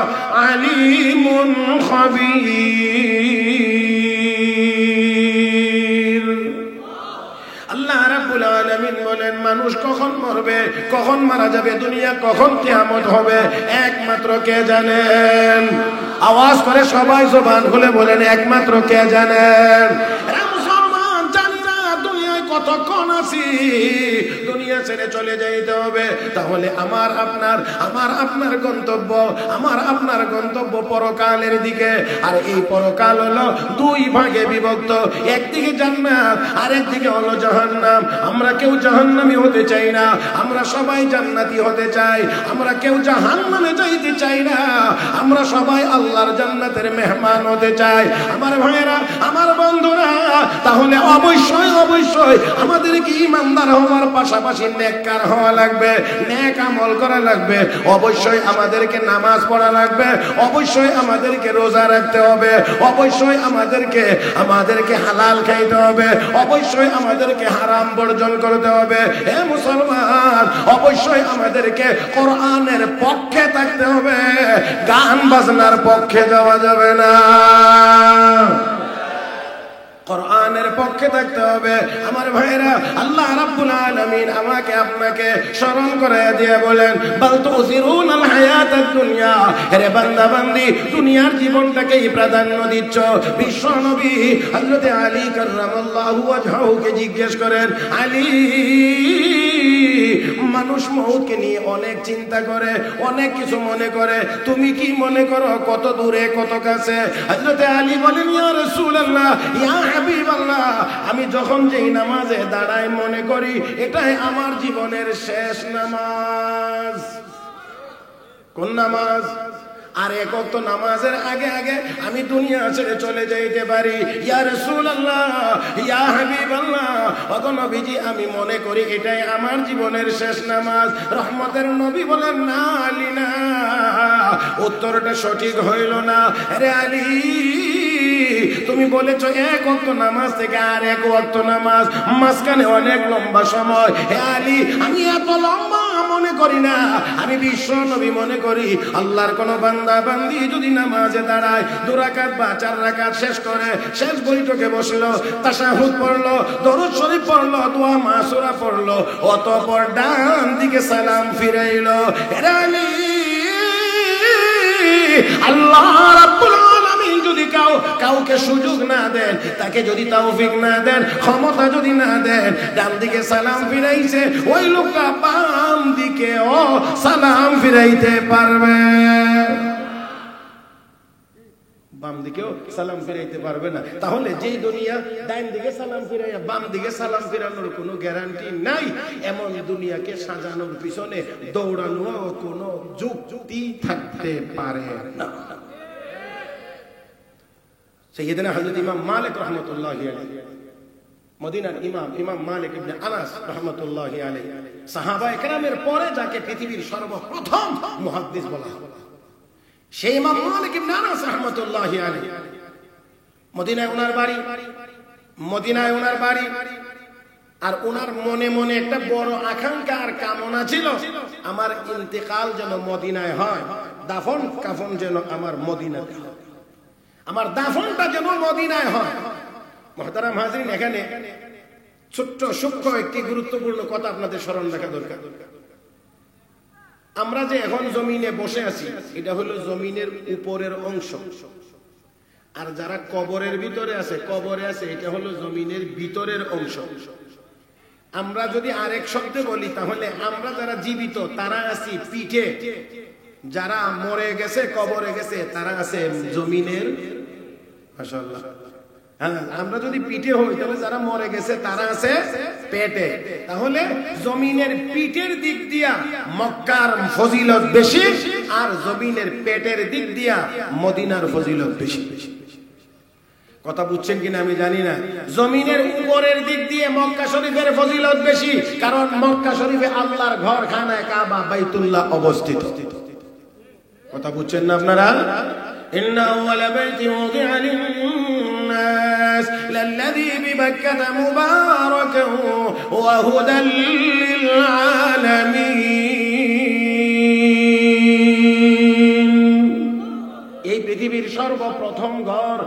আলীমুন খাবীর। আল্লাহ রাব্বুল আলামিন বলেন, মানুষ কখন মরবে, কখন মারা যাবে, দুনিয়া কখন কিয়ামত হবে, একমাত্র কে জানেন? আওয়াজ করে সবাই জবান খুলে বলেন, একমাত্র কে জানেন? মুসলমান জানি না দুনিয়ায় কতক্ষণ আছি, দুনিয়া ছেড়ে চলে যাইতে হবে। তাহলে আমার আপনার গন্তব্য পরকালের দিকে। আর এই পরকাল হলো দুই ভাগে বিভক্ত, একদিকে জান্নাত আর একদিকে হলো জাহান্নাম। আমরা কেউ জাহান্নামী হতে চাই না, আমরা সবাই জান্নাতি হতে চাই। আমরা কেউ জাহান্নামে যাইতে চাই না, আমরা সবাই আল্লাহর জান্নাতের মেহমান হতে চাই। আমার ভাইয়েরা, আমার বন্ধুরা, তাহলে অবশ্যই আমাদেরকে ঈমানদার হওয়ার পাশাপাশি নেককার হওয়া লাগবে, নেক আমল করা লাগবে। অবশ্যই আমাদেরকে নামাজ পড়া লাগবে, অবশ্যই আমাদেরকে রোজা রাখতে হবে, অবশ্যই আমাদেরকে হালাল খাইতে হবে, অবশ্যই আমাদেরকে হারাম বর্জন করতে হবে। হে মুসলমান, অবশ্যই আমাদেরকে কোরআনের পক্ষে থাকতে হবে, গান বাজনার পক্ষে যাওয়া যাবে না। কোরআনের পক্ষে থাকতে হবে। আমার ভাইরা, আল্লাহ রাব্বুল আলামিন আমাকে আপনাকে স্মরণ করে দিয়ে বলেন, বাল তুসিরুনাল হায়াতাদ দুনিয়া। হে বান্দা বান্দি, দুনিয়ার জীবনটাকেই প্রাধান্য দিচ্ছ। বিশ্ব নবী হযরত আলী কাররামাল্লাহু ওয়াজহাহুকে জিজ্ঞেস করেন, আলী, মানুষ মওতকে নিয়ে অনেক চিন্তা করে, অনেক কিছু মনে করে, তুমি কি মনে করো, কত দূরে কত কাছে? হযরত আলী বলেন, ইয়া রাসূলুল্লাহ, ইয়া হাবিবাল্লাহ, আমি যখন যেই নামাজে দাঁড়াই মনে করি এটাই আমার জীবনের শেষ নামাজ। কোন নামাজ? আর এক ওয়াক্ত নামাজের আগে আমি দুনিয়া ছেড়ে চলে যাইতে পারি। ইয়া রাসূলুল্লাহ, ইয়া হাবিবাল্লাহ, ওগো নবীজি, আমি মনে করি এটাই আমার জীবনের শেষ নামাজ। রহমতের নবী বলেন, না আলী না, উত্তরটা সঠিক হইল না। আরে আলী, তুমি বলেছো এক ওয়াক্ত নামাজ থেকে আর এক ওয়াক্ত নামাজ, মাঝখানে অনেক লম্বা সময়। হে আলী, আমি এত লম্বা মনে করি না, আমি বিশ্ব নবী মনে করি আল্লাহর কোন বান্দা বান্দি যদি নামাজে দাঁড়ায় 2 রাকাত বা 4 রাকাত শেষ করে, শেষ বৈঠকে বসলো, তাশাহুদ পড়লো, দরুদ শরীফ পড়লো, দোয়া মাসুরা পড়লো, অতঃপর ডান দিকে সালাম ফিরাইলো। হে আলী, আল্লাহ রাব্বুল আলামিন যদি কাউকে সুযোগ না দেন, তাকে যদি তৌফিক না দেন, ক্ষমতা যদি না দেন, ডান দিকে সালাম ফিরাইছে, ওই লোকটা বাম দিকে ও সালাম ফিরাইতে পারবে, বাম দিকেও সালাম ফিরাইতে পারবে না। তাহলে যেই দুনিয়া ডান দিকে সালাম ফিরাইয়া বাম দিকে সালাম ফিরানোর কোনো গ্যারান্টি নাই, এমন দুনিয়াকে সাজানোর পিছনে দৌড়ানো কোনো যুক্তি থাকতে পারে না। সাইয়েদনা হযরত ইমাম মালিক রাহমাতুল্লাহি আলাইহি, মদিনার ইমাম মালিক ইবনে আনাস রাহমাতুল্লাহি আলাইহি, সাহাবায়ে কেরামের পরে যাকে পৃথিবীর সর্বপ্রথম মুহাদ্দিস বলা হয়, সেই ইমাম মালিক ইবনে আনাস রাহমাতুল্লাহি আলাইহি, মদিনায় ওনার বাড়ি। আর ওনার মনে মনে একটা বড় আকাঙ্ক্ষা আর কামনা ছিল, আমার ইন্তেকাল যেন মদিনায় হয়, দাফন কাফন যেন আমার মদিনাতে হয়, আমার দাফনটা যেন মদিনায় হয়। মুহতারাম হাজিরিন, এখানে ছোট্ট সূক্ষ্ম একটি গুরুত্বপূর্ণ কথা আপনাদের স্মরণ রাখা দরকার। আমরা যে এখন জমিনে বসে আছি, এটা হলো জমিনের উপরের অংশ, আর যারা কবরের ভিতরে আছে, কবরে আছে, এটা হলো জমিনের ভিতরের অংশ। আমরা যদি আরেক শব্দে বলি তাহলে আমরা যারা জীবিত তারা আছি পিঠে, যারা মরে গেছে কবরে গেছে তারা আছে জমিনের, মাশাআল্লাহ, হ্যাঁ, আমরা যদি পিঠে হই তাহলে যারা মরে গেছে তারা আছে পেটে। তাহলে জমিনের পিঠের দিক দিয়া মক্কার ফজিলত বেশি, আর জমিনের পেটের দিক দিয়া মদিনার ফজিলত বেশি। কথা বুঝছেন কিনা আমি জানি না। জমিনের উপরের দিক দিয়ে মক্কা শরীফের ফজিলত বেশি, কারণ মক্কা শরীফে আল্লাহর ঘর খানায় কাবা বাইতুল্লাহ অবস্থিত। কথা বুঝছেন না আপনারা? ইন্না আউওয়ালা বাইতি উযিআ লিন-নাস লাল্লাযী বিবাক্কাতা মুবারাকান ওয়া হুদাল লিল আলামিন। এই পৃথিবীর সর্বপ্রথম ঘর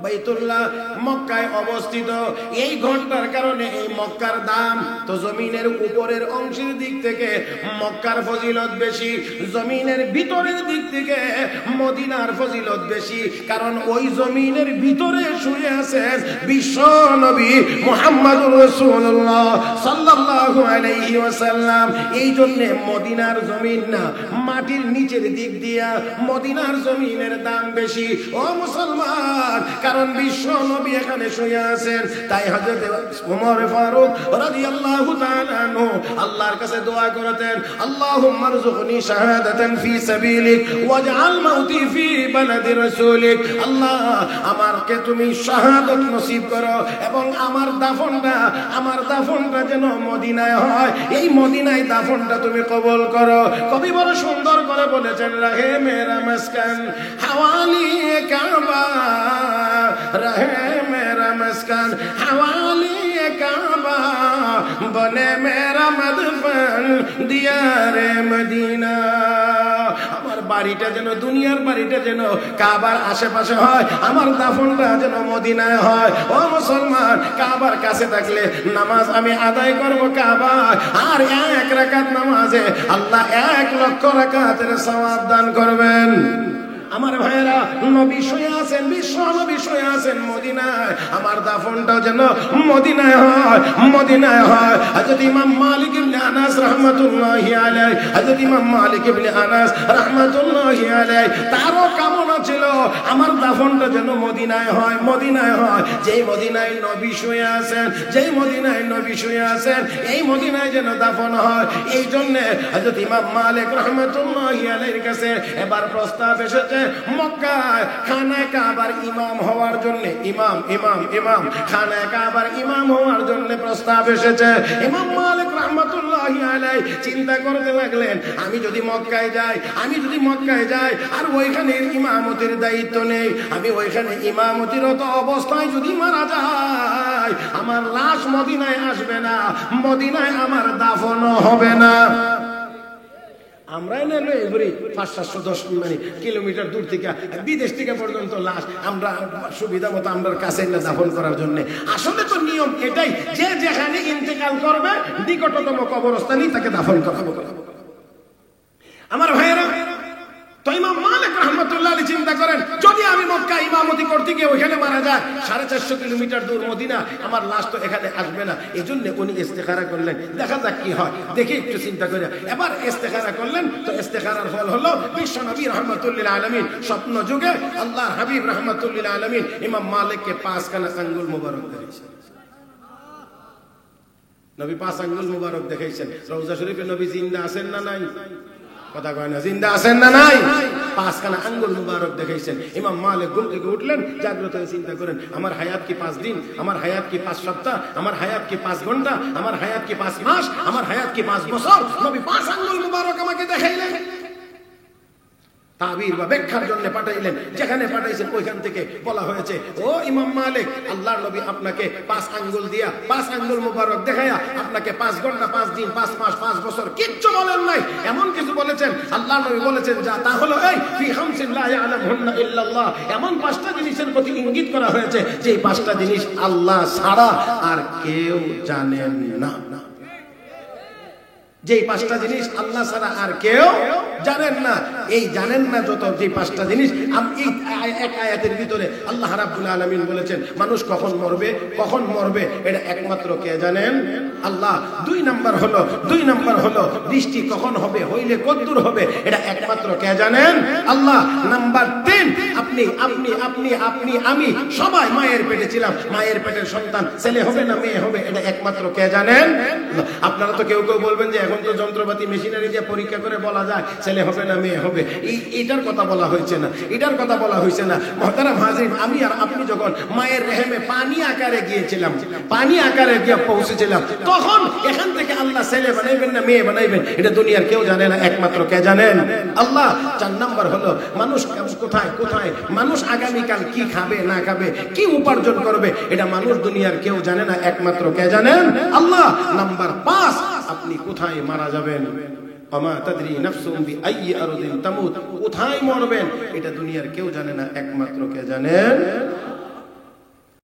বাইতুল্লাহ মক্কায় অবস্থিত। এই ঘরটার কারণে এই মক্কার দাম। তো জমিনের উপরের অংশের দিক থেকে মক্কার ফজিলত বেশি, জমিনের ভিতরের দিক থেকে মদিনার ফজিলত বেশি, কারণ ওই জমিনের ভিতরে শুয়ে আছেন বিশ্ব নবী মুহাম্মদুর রাসূলুল্লাহ সাল্লাল্লাহু আলাইহি ওয়াসাল্লাম। এই জন্য মদিনার জমিন না, মাটির নিচের দিক দিয়া মদিনার জমিনের দাম বেশি। ও মুসলমান, কারণ বিশ্ব নবী এখানে শুয়ে আছেন। তাই হযরত ওমর ফারুক রাদিয়াল্লাহু তাআলা আনহু আল্লাহর কাছে দোয়া করতেন, আল্লাহুম্মা রযুকনি শাহাদাতান ফি সাবিলিক ওয়াজআল মাউতি ফি বালাদি রাসূলিক। আল্লাহ, আমাকে তুমি শাহাদাত নসিব করো এবং আমার দাফনটা যেন মদিনায় হয়। এই মদিনায় দাফনটা তুমি কবুল করো। কবি বড় সুন্দর করে বলেছেন, রাহে মেরা মাসকান হাওয়ালি কাবা, रहे मेरा मस्कान हवाली काबा, बने मेरा मदफन दियारे मदीना। আমার বাড়িটা যেন, দুনিয়ার বাড়িটা যেন কাবার আশেপাশে হয়, আমার দাফনটা যেন মদিনায় হয়। ও মুসলমান, কাবার কাছে থাকলে নামাজ আমি আদায় করব কাবায়, আর এক রাকাত নামাজে আল্লাহ 1 লক্ষ রাকাতের সওয়াব দান করবেন। আমার ভাইয়েরা, নবী শুয়ে আছেন, বিশ্ব নবী শুয়ে আছেন মদিনায়, আমার দাফনটা যেন মদিনায় হয়, মদিনায় হয়। হযরত ইমাম মালিক ইবনে আনাস রাহমাতুল্লাহি আলাইহি, হযরত ইমাম মালিক ইবনে আনাস রাহমাতুল্লাহি আলাইহি, তারও কামনা ছিল আমার দাফনটা যেন মদিনায় হয়, মদিনায় হয়। যেই মদিনায় নবী শুয়ে আছেন, যেই মদিনায় নবী শুয়ে আছেন, এই মদিনায় যেন দাফন হয়। এই জন্য হযরত ইমাম মালিক রাহমাতুল্লাহি আলাইহির কাছে এবার প্রস্তাব এসেছে মক্কায় খানায়ে কাবার ইমাম হওয়ার জন্য। ইমাম খানায়ে কাবার ইমাম হওয়ার জন্য প্রস্তাব এসেছে। ইমাম মালিক রাহমাতুল্লাহি আলাইহি চিন্তা করতে লাগলেন, আমি যদি মক্কায় যাই আর ওইখানে ইমামতির দায়িত্ব নেই, আমি ওইখানে ইমামতিরত অবস্থায় যদি মারা যাই, আমার লাশ মদিনায় আসবে না, মদিনায় আমার দাফনও হবে না। আমরা এনে এবারে 500-710 কিলোমিটার দূর থেকে, বিদেশ থেকে পর্যন্ত লাশ আমরা সুবিধা মতো আমরা কাছে এনে দাফন করার জন্য। আসলে তো নিয়ম এটাই, যে যেখানে ইন্তেকাল করবে নিকটতম কবরস্থানেই তাকে দাফন করাবো। আমার ভাইয়েরা, তো ইমাম মালিক রাহমাতুল্লাহ আলাইহি চিন্তা করেন, যদি আমি মক্কা ইমামতি করতে গিয়ে ওইখানে মারা যায়, 450 কিলোমিটার দূর মদিনা, আমার লাশ তো এখানে আসবে না। এই জন্য উনি ইস্তেখারা করলেন, দেখা যাক কি হয়, দেখি একটু চিন্তা করে। এবার ইস্তেখারা করলেন, তো ইস্তেখারার ফল হলো বিশ্ব নবী রাহমাতুল্লিল আলামিন স্বপ্ন যুগে আল্লাহর হাবিব রাহমাতুল্লিল আলামিন ইমাম মালিককে 5 খানা আঙ্গুল মুবারক দেখিয়েছেন। নবী 5 আঙ্গুল মুবারক দেখাইছেন। রওজা শরীফে নবী জিন্দা আছেন না নাই? কথা কয় না, জিন্দা আছেন না নাই? 5 খানা আঙ্গুল মুবারক দেখাইছেন। ইমাম মালিক ঘুম থেকে উঠলেন, জাগ্রত হয়ে চিন্তা করেন, আমার হায়াত কি 5 দিন, আমার হায়াত কি 5 সপ্তাহ, আমার হায়াত কি 5 ঘন্টা, আমার হায়াত কি 5 মাস, আমার হায়াত কি 5 বছর? নবী 5 আঙ্গুল মুবারক আমাকে দেখাইলেন। তাবির বা ব্যাখ্যার জন্য পাঠাইলেন, যেখানে পাঠাইছেন ওইখান থেকে বলা হয়েছে, ও ইমাম মালিক, আল্লাহর নবী আপনাকে 5 আঙ্গুল দিয়া, 5 আঙ্গুল মুবারক দেখায়া আপনাকে 5 ঘন্টা, 5 দিন, 5 মাস, 5 বছর কিচ্ছু বলেন নাই। এমন কিছু বলেছেন, আল্লাহর নবী বলেছেন যা, তা হলো এই ফি খামসিন লা ইয়ালামুহুন্না ইল্লাল্লাহ। এমন 5টা জিনিসের প্রতি ইঙ্গিত করা হয়েছে যে 5টা জিনিস আল্লাহ ছাড়া আর কেউ জানেন না। যেই পাঁচটা জিনিস আল্লাহ ছাড়া আর কেউ জানেন না। এই জানেন না যত যে পাঁচটা জিনিস এই এক আয়াতের ভিতরে আল্লাহ রাব্বুল আলামিন বলেছেন মানুষ কখন মরবে এটা একমাত্র কে জানেন? আল্লাহ। দুই নাম্বার হলো বৃষ্টি কখন হবে, হইলে কতদূর হবে, এটা একমাত্র কে জানেন? আল্লাহ। নাম্বার 3, আপনি আমি সবাই মায়ের পেটে ছিলাম, মায়ের পেটের সন্তান ছেলে হবে না মেয়ে হবে, এটা একমাত্র কে জানেন? আপনারা তো কেউ বলবেন যে এখন তো যন্ত্রপাতি মেশিনারি দিয়ে পরীক্ষা করে বলা যায় ছেলে হবে না মেয়ে হবে। এটার কথা বলা হয়েছে না। মুহতারাম হাজিরিন, আমি আর আপনি যখন মায়ের রেহেমে পানি আকারে গিয়ে পৌঁছেছিলাম, তখন এখান থেকে আল্লাহ ছেলে বানাইবেন না মেয়ে বানাইবেন এটা দুনিয়ার কেউ জানে না, একমাত্র কে জানেন? আল্লাহ। 4 নাম্বার হলো মানুষ কোথায় মানুষ আগামীকাল কি খাবে না খাবে, কি উপার্জন করবে, এটা মানুষ দুনিয়ার কেউ জানে না, একমাত্র কে জানেন? আল্লাহ। নাম্বার 5, আপনি কোথায় মারা যাবেন, ওমা তাদরি নাফসুম বিআইয়ি আরদিন তামুত, কোথায় মরবেন এটা দুনিয়ার কেউ জানে না, একমাত্র কে জানেন?